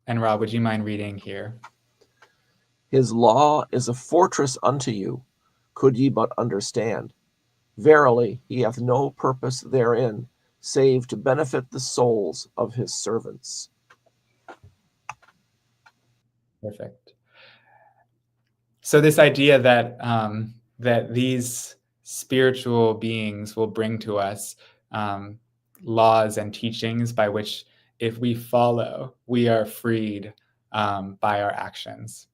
And Rob, would you mind reading here? His law is a fortress unto you, could ye but understand. Verily, he hath no purpose therein, save to benefit the souls of his servants. Perfect. So this idea that that these spiritual beings will bring to us laws and teachings by which, if we follow, we are freed by our actions.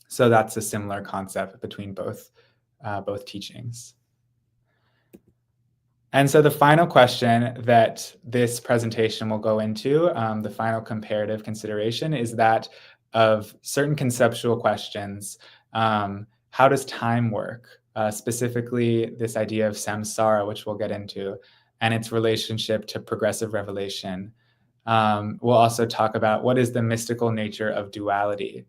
So that's a similar concept between both teachings. And so the final question that this presentation will go into, the final comparative consideration, is that of certain conceptual questions. How does time work? Specifically, this idea of samsara, which we'll get into, and its relationship to progressive revelation. We'll also talk about what is the mystical nature of duality,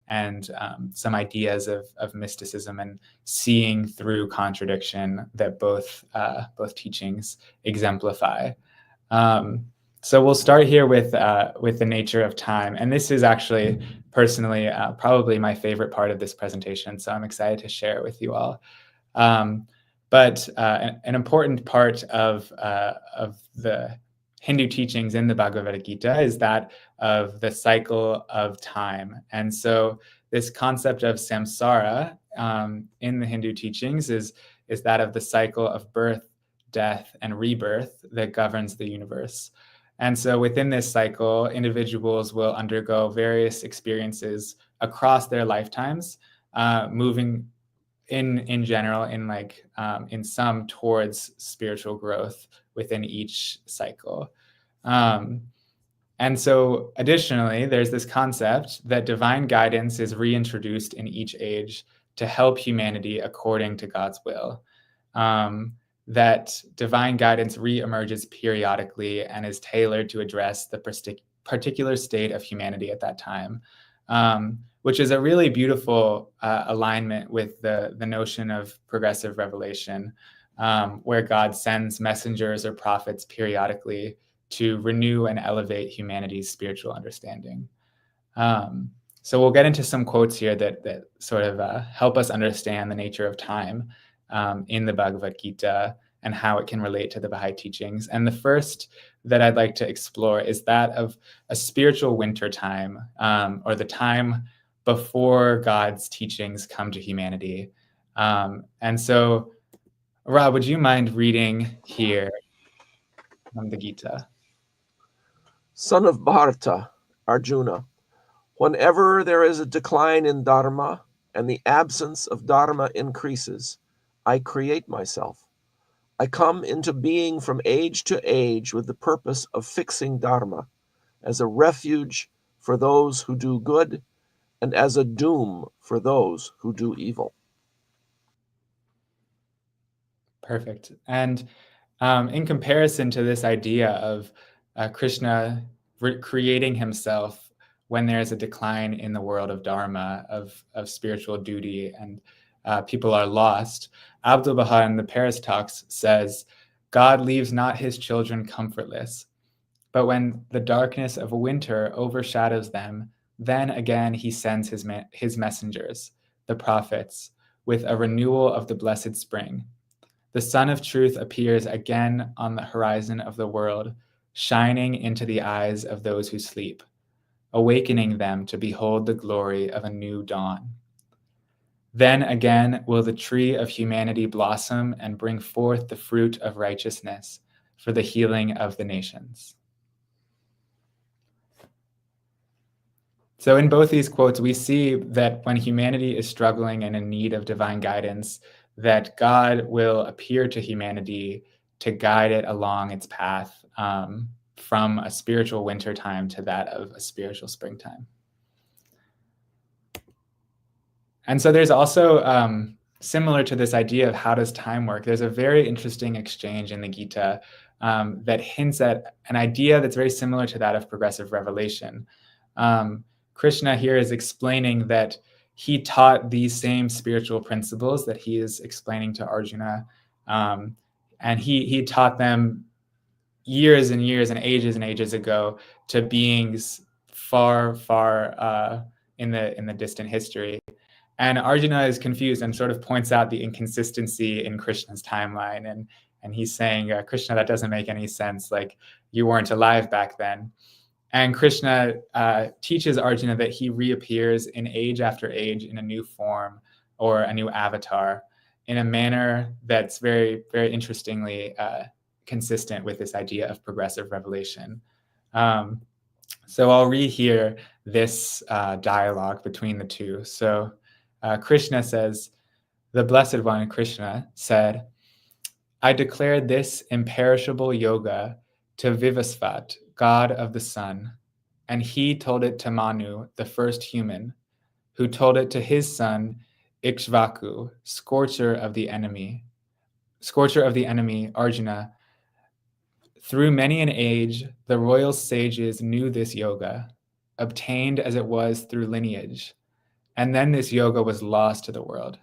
and some ideas of mysticism and seeing through contradiction that both teachings exemplify. So we'll start here with the nature of time, and this is actually personally probably my favorite part of this presentation. So I'm excited to share it with you all. But an important part of the Hindu teachings in the Bhagavad Gita is that of the cycle of time. And so this concept of samsara in the Hindu teachings is that of the cycle of birth, death, and rebirth that governs the universe. And so within this cycle, individuals will undergo various experiences across their lifetimes, moving in general, in some towards spiritual growth within each cycle. And so additionally, there's this concept that divine guidance is reintroduced in each age to help humanity according to God's will. That divine guidance reemerges periodically and is tailored to address the particular state of humanity at that time, which is a really beautiful alignment with the notion of progressive revelation, where God sends messengers or prophets periodically to renew and elevate humanity's spiritual understanding. So we'll get into some quotes here that sort of help us understand the nature of time in the Bhagavad Gita and how it can relate to the Baha'i teachings. And the first that I'd like to explore is that of a spiritual winter time, or the time before God's teachings come to humanity. And so, Rob, would you mind reading here from the Gita? Son of Bharata, Arjuna, whenever there is a decline in dharma and the absence of dharma increases, I create myself. I come into being from age to age with the purpose of fixing dharma as a refuge for those who do good and as a doom for those who do evil. Perfect. And in comparison to this idea of Krishna creating himself when there's a decline in the world of dharma, of spiritual duty, and people are lost, Abdu'l-Baha in the Paris Talks says, God leaves not his children comfortless, but when the darkness of winter overshadows them, then again he sends his messengers, the prophets, with a renewal of the blessed spring. The sun of truth appears again on the horizon of the world, shining into the eyes of those who sleep, awakening them to behold the glory of a new dawn. Then again will the tree of humanity blossom and bring forth the fruit of righteousness for the healing of the nations. So in both these quotes, we see that when humanity is struggling and in need of divine guidance, that God will appear to humanity to guide it along its path from a spiritual wintertime to that of a spiritual springtime. And so there's also, similar to this idea of how does time work, there's a very interesting exchange in the Gita that hints at an idea that's very similar to that of progressive revelation. Krishna here is explaining that he taught these same spiritual principles that he is explaining to Arjuna. And he taught them years and years and ages ago to beings far, far in the distant history. And Arjuna is confused and sort of points out the inconsistency in Krishna's timeline. And he's saying, Krishna, that doesn't make any sense. Like, you weren't alive back then. And Krishna teaches Arjuna that he reappears in age after age in a new form or a new avatar in a manner that's very, very interestingly consistent with this idea of progressive revelation. So I'll read here this dialogue between the two. So Krishna says, the Blessed One, Krishna, said, I declared this imperishable yoga to Vivasvat, god of the sun, and he told it to Manu, the first human, who told it to his son, Ikshvaku, scorcher of the enemy, Arjuna. Through many an age, the royal sages knew this yoga, obtained as it was through lineage, and then this yoga was lost to the world.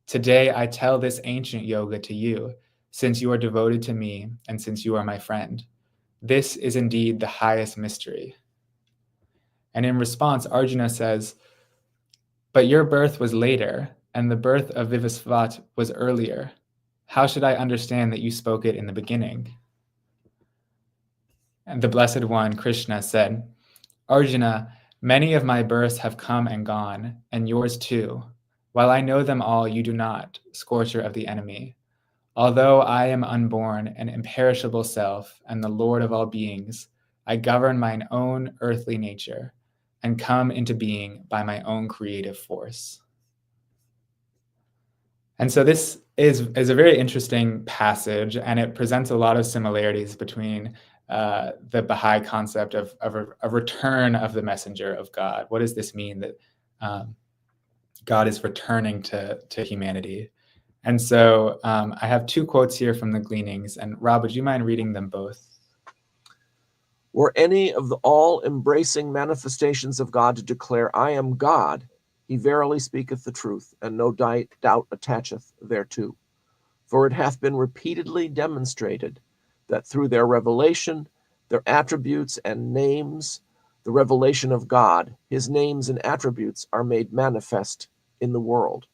Today, I tell this ancient yoga to you, since you are devoted to me and since you are my friend. This is indeed the highest mystery. And in response, Arjuna says, but your birth was later, and the birth of Vivasvat was earlier. How should I understand that you spoke it in the beginning? And the Blessed One, Krishna, said, Arjuna, many of my births have come and gone, and yours too. While I know them all, you do not, scorcher of the enemy. Although I am unborn, an imperishable self, and the Lord of all beings, I govern mine own earthly nature, and come into being by my own creative force. And so this is a very interesting passage, and it presents a lot of similarities between the Baha'i concept of a return of the messenger of God. What does this mean that God is returning to humanity? And so I have two quotes here from the Gleanings, and Rob, would you mind reading them both? Were any of the all-embracing manifestations of God to declare, I am God, he verily speaketh the truth, and no doubt attacheth thereto. For it hath been repeatedly demonstrated that through their revelation, their attributes and names, the revelation of God, his names and attributes are made manifest in the world.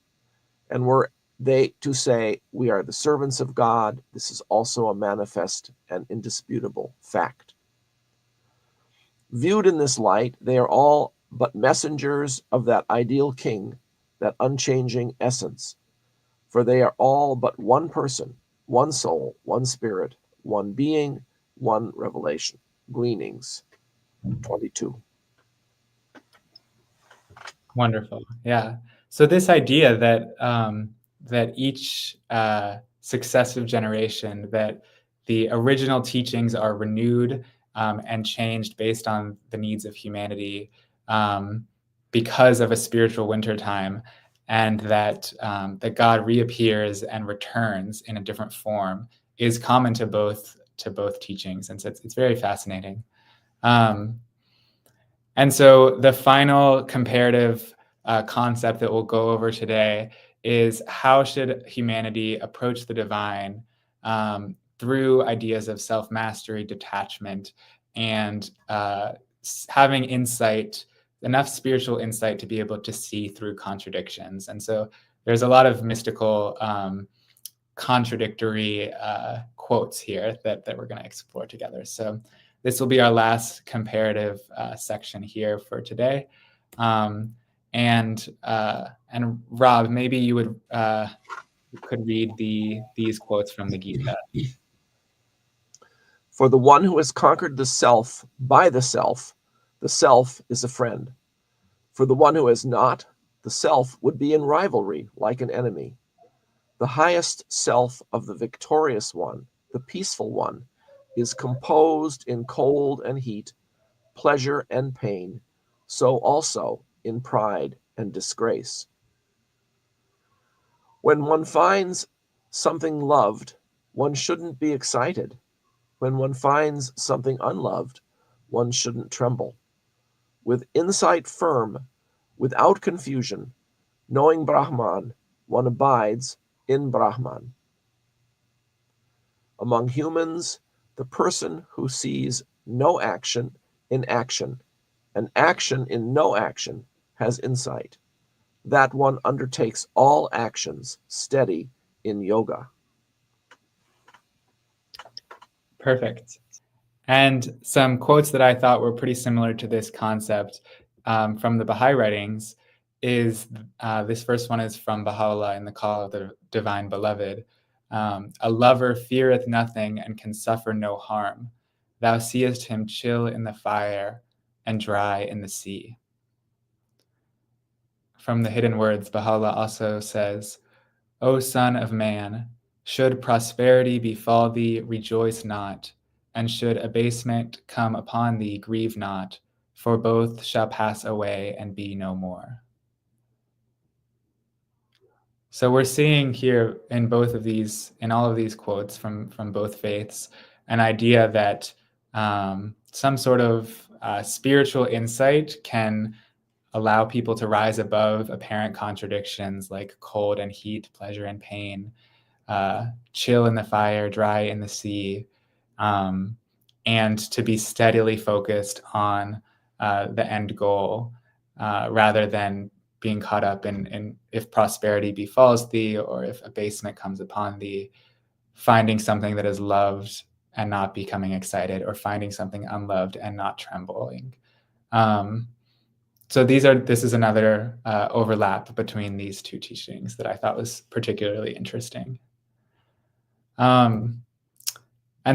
And were they to say, we are the servants of God, this is also a manifest and indisputable fact. Viewed in this light, they are all but messengers of that ideal king, that unchanging essence. For they are all but one person, one soul, one spirit, one being, one revelation. Gleanings 22. Wonderful. Yeah. So this idea that that each successive generation, that the original teachings are renewed and changed based on the needs of humanity because of a spiritual wintertime, and that that God reappears and returns in a different form, is common to both teachings, and so it's very fascinating. And so the final comparative concept that we'll go over today is how should humanity approach the divine through ideas of self-mastery, detachment, and having insight, enough spiritual insight to be able to see through contradictions. And so there's a lot of mystical contradictory quotes here that we're going to explore together. So this will be our last comparative section here for today. And Rob, maybe you would could read these quotes from the Gita. For the one who has conquered the self by the self is a friend. For the one who has not, the self would be in rivalry like an enemy. The highest self of the victorious one, the peaceful one, is composed in cold and heat, pleasure and pain, so also in pride and disgrace. When one finds something loved, one shouldn't be excited. When one finds something unloved, one shouldn't tremble. With insight firm, without confusion, knowing Brahman, one abides in Brahman. Among humans, the person who sees no action in action, and action in no action, has insight. That one undertakes all actions steady in yoga. Perfect. And some quotes that I thought were pretty similar to this concept from the Baha'i writings is this first one is from Bahá'u'lláh in the Call of the Divine Beloved. A lover feareth nothing and can suffer no harm. Thou seest him chill in the fire and dry in the sea. From the Hidden Words, Bahá'u'lláh also says, O son of man, should prosperity befall thee, rejoice not, and should abasement come upon thee, grieve not, for both shall pass away and be no more. So we're seeing here in both of these, in all of these quotes from both faiths, an idea that some sort of spiritual insight can allow people to rise above apparent contradictions like cold and heat, pleasure and pain, chill in the fire, dry in the sea, and to be steadily focused on the end goal rather than being caught up in if prosperity befalls thee or if abasement comes upon thee, finding something that is loved and not becoming excited, or finding something unloved and not trembling. So this is another overlap between these two teachings that I thought was particularly interesting. And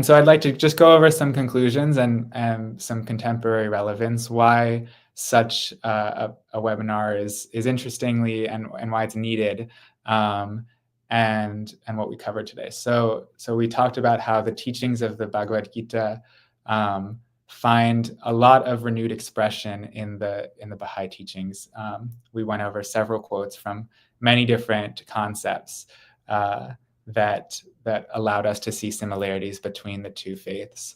so I'd like to just go over some conclusions and some contemporary relevance, why such a webinar is interestingly and why it's needed, and what we covered today. So we talked about how the teachings of the Bhagavad Gita find a lot of renewed expression in the Baha'i teachings. We went over several quotes from many different concepts that allowed us to see similarities between the two faiths.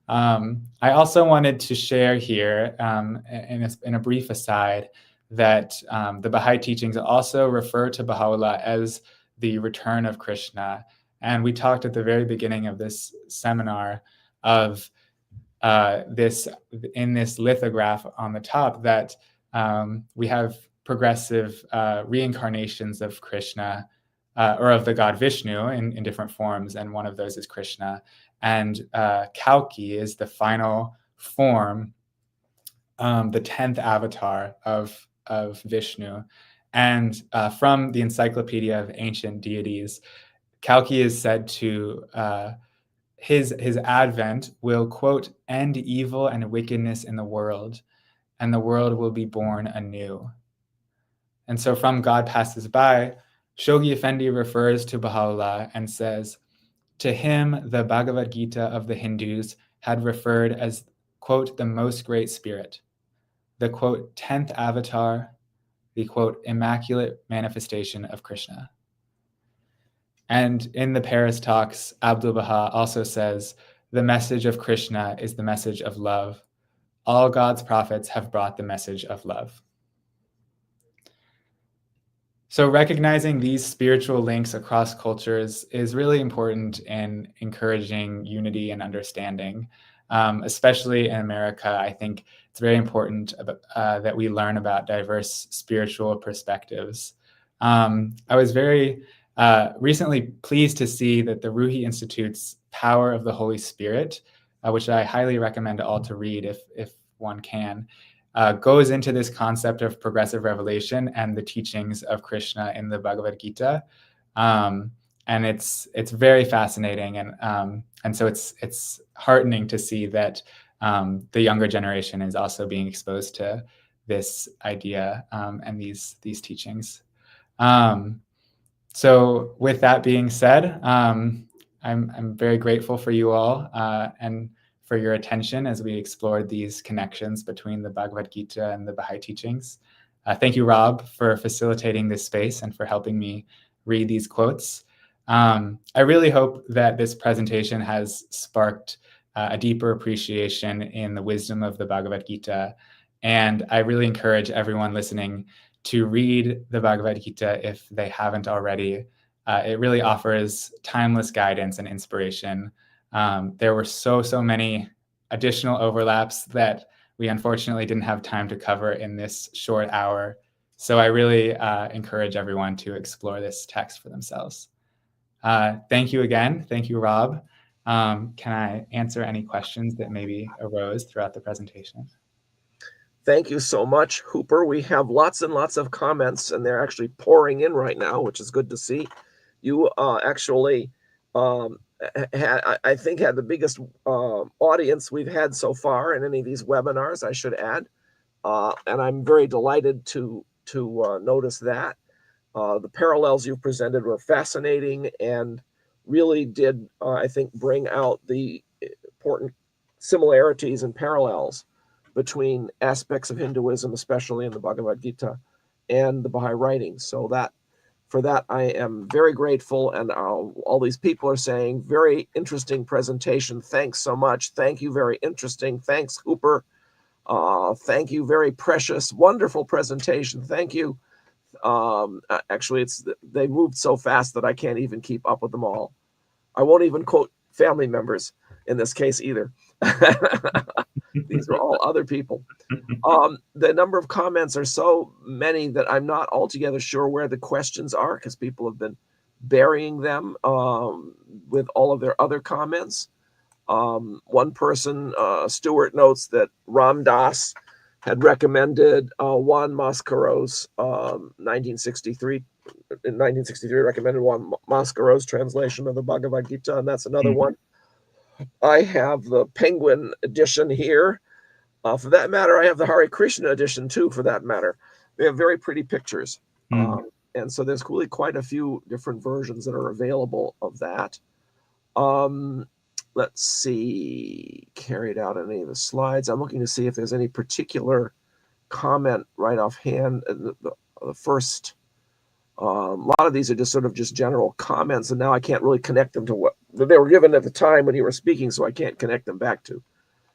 I also wanted to share here, in a brief aside, that the Baha'i teachings also refer to Baha'u'lláh as the return of Krishna. And we talked at the very beginning of this seminar of this lithograph on the top that we have progressive reincarnations of Krishna, or of the god Vishnu in different forms, and one of those is Krishna. And Kalki is the final form, the 10th avatar of Vishnu. And from the Encyclopedia of Ancient Deities, Kalki is said to, his advent will, quote, end evil and wickedness in the world, and the world will be born anew. And so from God Passes By, Shoghi Effendi refers to Baha'u'lláh and says, to him, the Bhagavad Gita of the Hindus had referred as, quote, the most great spirit, the, quote, 10th avatar, the, quote, immaculate manifestation of Krishna. And in the Paris talks, Abdul Baha also says, the message of Krishna is the message of love. All God's prophets have brought the message of love. So recognizing these spiritual links across cultures is really important in encouraging unity and understanding. Especially in America, I think it's very important that we learn about diverse spiritual perspectives. I was very recently pleased to see that the Ruhi Institute's Power of the Holy Spirit, which I highly recommend all to read if one can, goes into this concept of progressive revelation and the teachings of Krishna in the Bhagavad Gita. And it's very fascinating, and so it's heartening to see that the younger generation is also being exposed to this idea and these teachings. So with that being said, I'm very grateful for you all and for your attention as we explored these connections between the Bhagavad Gita and the Baha'i teachings. Thank you, Rob, for facilitating this space and for helping me read these quotes. I really hope that this presentation has sparked a deeper appreciation in the wisdom of the Bhagavad Gita. And I really encourage everyone listening to read the Bhagavad Gita if they haven't already. It really offers timeless guidance and inspiration. There were so many additional overlaps that we unfortunately didn't have time to cover in this short hour. So I really encourage everyone to explore this text for themselves. Thank you again. Thank you, Rob. Can I answer any questions that maybe arose throughout the presentation? Thank you so much, Hooper. We have lots and lots of comments, and they're actually pouring in right now, which is good to see. You actually, I think, had the biggest audience we've had so far in any of these webinars, I should add. And I'm very delighted to notice that. The parallels you presented were fascinating and really did, I think, bring out the important similarities and parallels between aspects of Hinduism, especially in the Bhagavad Gita, and the Baha'i writings. So for that, I am very grateful. And all these people are saying, very interesting presentation. Thanks so much. Thank you. Very interesting. Thanks, Hooper. Thank you. Very precious, wonderful presentation. Thank you. Actually, they moved so fast that I can't even keep up with them all. I won't even quote family members in this case either. These are all other people. The number of comments are so many that I'm not altogether sure where the questions are, because people have been burying them with all of their other comments. One person, Stuart, notes that Ram Das had recommended Juan Mascaro's 1963 recommended Juan Mascaro's translation of the Bhagavad Gita, and that's another one. I have the Penguin edition here. For that matter, I have the Hare Krishna edition too, for that matter. They have very pretty pictures. And so there's really quite a few different versions that are available of that. Let's see, carried out any of the slides. I'm looking to see if there's any particular comment right offhand. The first, a lot of these are just sort of just general comments, and now I can't really connect them to what they were given at the time when you were speaking, so I can't connect them back to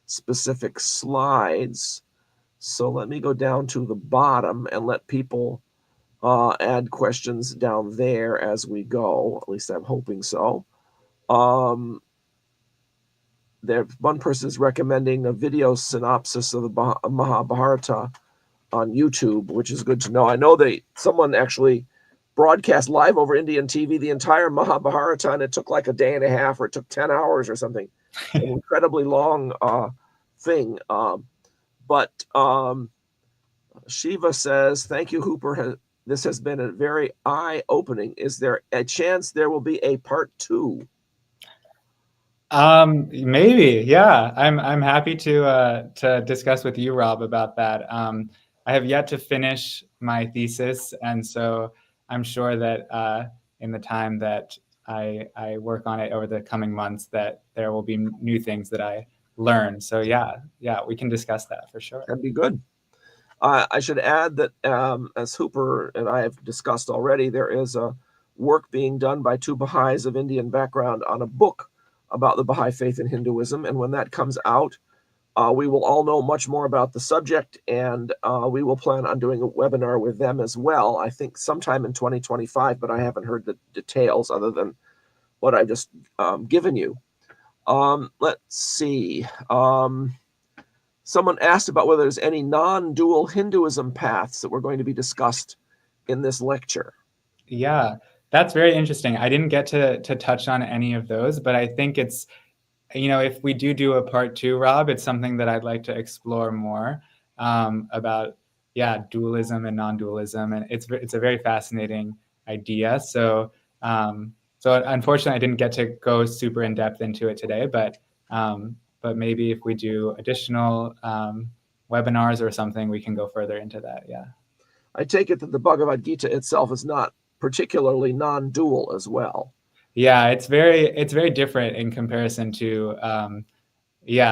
specific slides. So let me go down to the bottom and let people add questions down there as we go. At least I'm hoping so. One person is recommending a video synopsis of the Mahabharata on YouTube, which is good to know. I know someone actually broadcast live over Indian TV the entire Mahabharata, and it took like a day and a half, or it took 10 hours or something. An incredibly long thing. But Shiva says, thank you, Hooper. This has been a very eye-opening. Is there a chance there will be a part 2? Maybe, yeah. I'm happy to discuss with you, Rob, about that. I have yet to finish my thesis, and so I'm sure that in the time that I work on it over the coming months, that there will be new things that I learn. So yeah, we can discuss that for sure. That'd be good. I should add that as Hooper and I have discussed already, there is a work being done by 2 Baha'is of Indian background on a book about the Baha'i faith in Hinduism. And when that comes out, we will all know much more about the subject, and we will plan on doing a webinar with them as well, I think sometime in 2025, but I haven't heard the details other than what I've just given you. Let's see. Someone asked about whether there's any non-dual Hinduism paths that were going to be discussed in this lecture. Yeah, that's very interesting. I didn't get to touch on any of those, but I think it's, if we do a part 2, Rob, it's something that I'd like to explore more. about dualism and non-dualism, and it's a very fascinating idea. So unfortunately, I didn't get to go super in depth into it today, but maybe if we do additional webinars or something, we can go further into that. Yeah. I take it that the Bhagavad Gita itself is not particularly non-dual as well. Yeah, it's very different in comparison to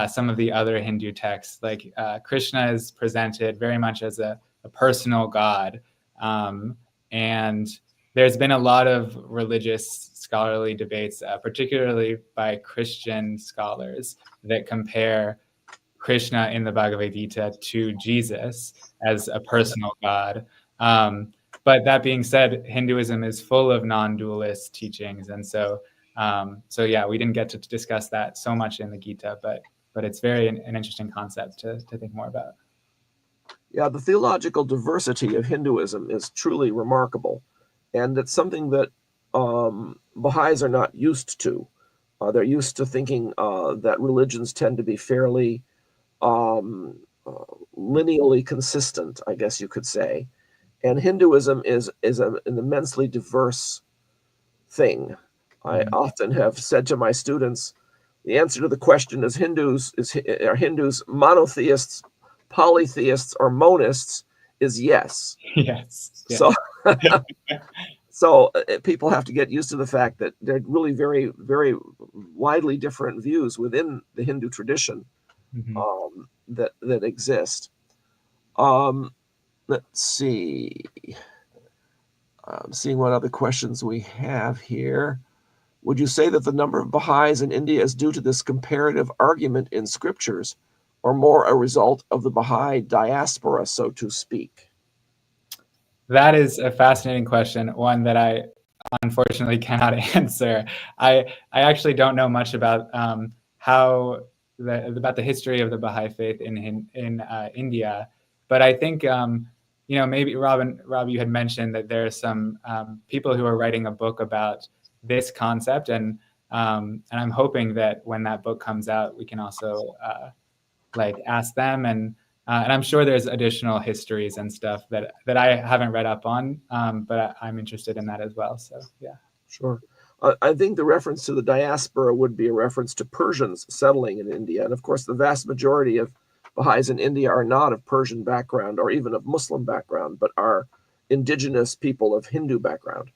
some of the other Hindu texts. Like Krishna is presented very much as a personal god, and there's been a lot of religious scholarly debates, particularly by Christian scholars, that compare Krishna in the Bhagavad Gita to Jesus as a personal god. But that being said, Hinduism is full of non-dualist teachings, and so we didn't get to discuss that so much in the Gita, but it's very an interesting concept to think more about. Yeah, the theological diversity of Hinduism is truly remarkable, and it's something that Baha'is are not used to. They're used to thinking that religions tend to be fairly lineally consistent, I guess you could say. And Hinduism is an immensely diverse thing. I often have said to my students, the answer to the question are Hindus monotheists, polytheists, or monists is yes. Yes. So, so people have to get used to the fact that there are really very, very widely different views within the Hindu tradition that exist. Let's see. I'm seeing what other questions we have here. Would you say that the number of Baha'is in India is due to this comparative argument in scriptures, or more a result of the Baha'i diaspora, so to speak? That is a fascinating question, one that I unfortunately cannot answer. I actually don't know much about about the history of the Baha'i faith in India, but I think maybe Rob, you had mentioned that there are some people who are writing a book about this concept, and I'm hoping that when that book comes out, we can also ask them, and I'm sure there's additional histories and stuff that I haven't read up on, but I'm interested in that as well. So yeah, sure. I think the reference to the diaspora would be a reference to Persians settling in India, and of course, the vast majority of Baha'is in India are not of Persian background or even of Muslim background, but are indigenous people of Hindu background.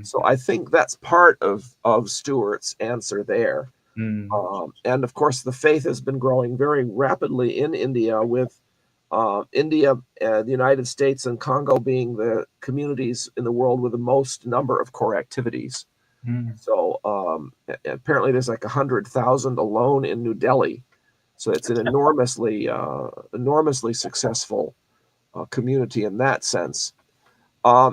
So I think that's part of Stuart's answer there. And of course, the faith has been growing very rapidly in India, with India, the United States, and Congo being the communities in the world with the most number of core activities. So apparently there's like 100,000 alone in New Delhi. So it's an enormously successful community in that sense.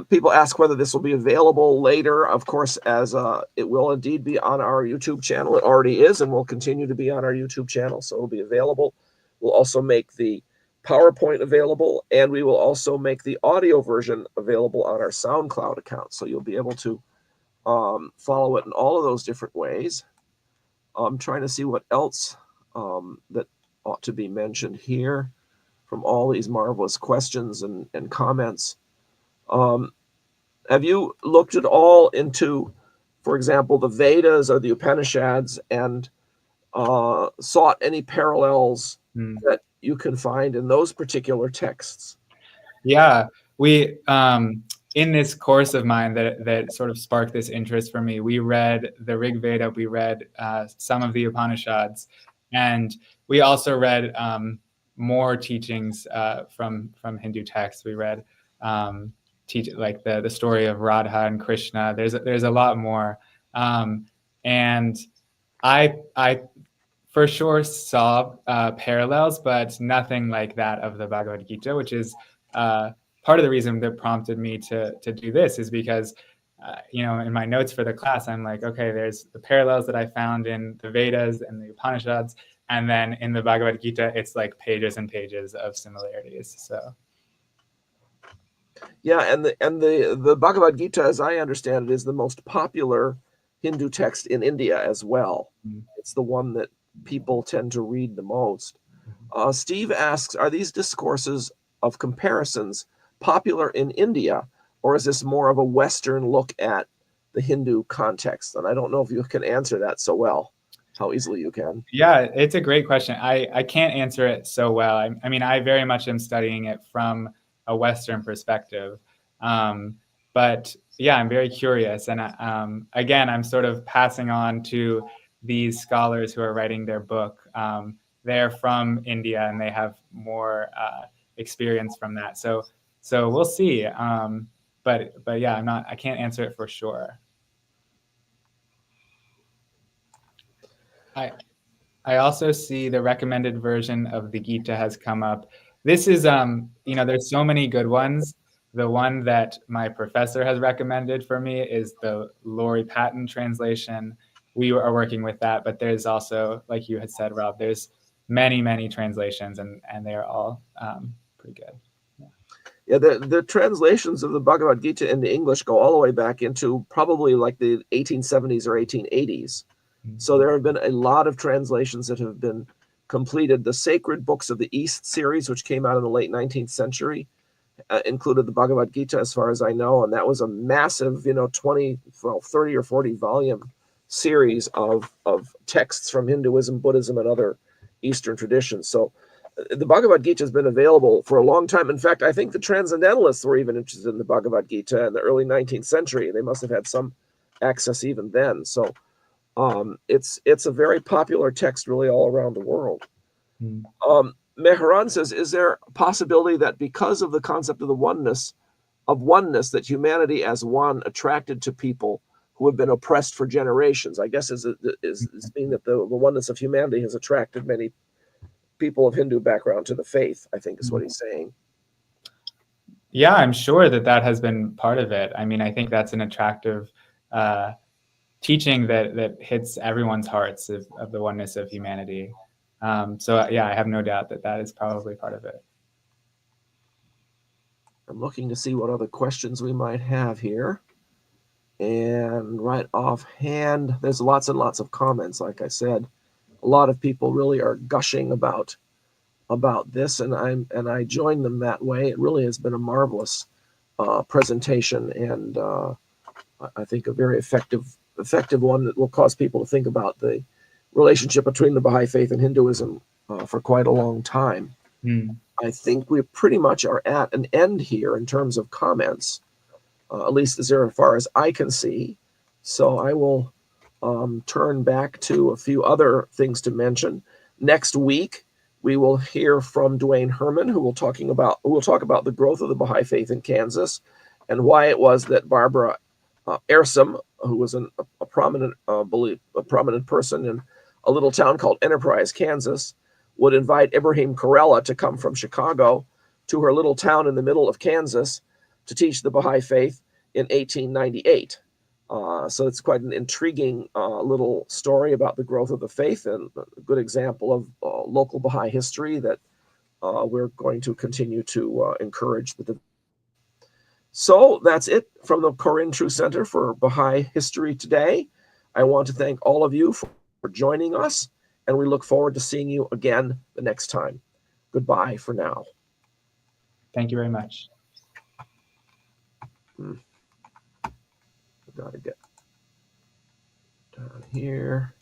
People ask whether this will be available later. Of course, as it will indeed be on our YouTube channel. It already is and will continue to be on our YouTube channel. So it'll be available. We'll also make the PowerPoint available, and we will also make the audio version available on our SoundCloud account. So you'll be able to follow it in all of those different ways. I'm trying to see what else that ought to be mentioned here from all these marvelous questions and comments. Have you looked at all into, for example, the Vedas or the Upanishads, and sought any parallels that you can find in those particular texts? Yeah, we in this course of mine that sort of sparked this interest for me, we read the Rig Veda, we read some of the Upanishads, and we also read more teachings from Hindu texts. We read like the story of Radha and Krishna. There's a lot more, and I for sure saw parallels, but nothing like that of the Bhagavad Gita, which is part of the reason that prompted me to do this, is because in my notes for the class, I'm like, okay, there's the parallels that I found in the Vedas and the Upanishads, and then in the Bhagavad Gita, it's like pages and pages of similarities. So yeah, and the Bhagavad Gita, as I understand it, is the most popular Hindu text in India as well. It's the one that people tend to read the most. Steve asks, are these discourses of comparisons popular in India, or is this more of a Western look at the Hindu context? And I don't know if you can answer that so well, how easily you can. Yeah, it's a great question. I can't answer it so well. I mean, I very much am studying it from a Western perspective. But yeah, I'm very curious. And again, I'm sort of passing on to these scholars who are writing their book. They're from India and they have more experience from that. So we'll see. But yeah, I can't answer it for sure. I also see the recommended version of the Gita has come up. This is, there's so many good ones. The one that my professor has recommended for me is the Laurie Patton translation. We are working with that, but there's also, like you had said, Rob, there's many, many translations, and they're all pretty good. Yeah, the translations of the Bhagavad Gita into English go all the way back into probably like the 1870s or 1880s. So there have been a lot of translations that have been completed. The Sacred Books of the East series, which came out in the late 19th century, included the Bhagavad Gita, as far as I know, and that was a massive, 30 or 40 volume series of texts from Hinduism, Buddhism, and other Eastern traditions. So the Bhagavad Gita has been available for a long time. In fact, I think the Transcendentalists were even interested in the Bhagavad Gita in the early 19th century. They must have had some access even then. So it's a very popular text really all around the world. Mehran says, is there a possibility that because of the concept of the oneness, that humanity as one attracted to people who have been oppressed for generations? I guess is mean that the oneness of humanity has attracted many people of Hindu background to the faith, I think is what he's saying. Yeah, I'm sure that has been part of it. I mean, I think that's an attractive teaching that hits everyone's hearts of the oneness of humanity. So yeah, I have no doubt that is probably part of it. I'm looking to see what other questions we might have here. And right offhand, there's lots and lots of comments. Like I said, a lot of people really are gushing about this, and I join them that way. It really has been a marvelous presentation, and I think a very effective one that will cause people to think about the relationship between the Baha'i faith and Hinduism for quite a long time. I think we pretty much are at an end here in terms of comments, at least as far as I can see. So I will turn back to a few other things to mention. Next week, we will hear from Dwayne Herman, who will talk about the growth of the Baha'i faith in Kansas and why it was that Barbara Ersum, who was a prominent person in a little town called Enterprise, Kansas, would invite Ibrahim Corella to come from Chicago to her little town in the middle of Kansas to teach the Baha'i faith in 1898. So it's quite an intriguing little story about the growth of the faith and a good example of local Baha'i history that we're going to continue to encourage. So that's it from the Korin True Center for Baha'i History today. I want to thank all of you for joining us, and we look forward to seeing you again the next time. Goodbye for now. Thank you very much. Got to get down here.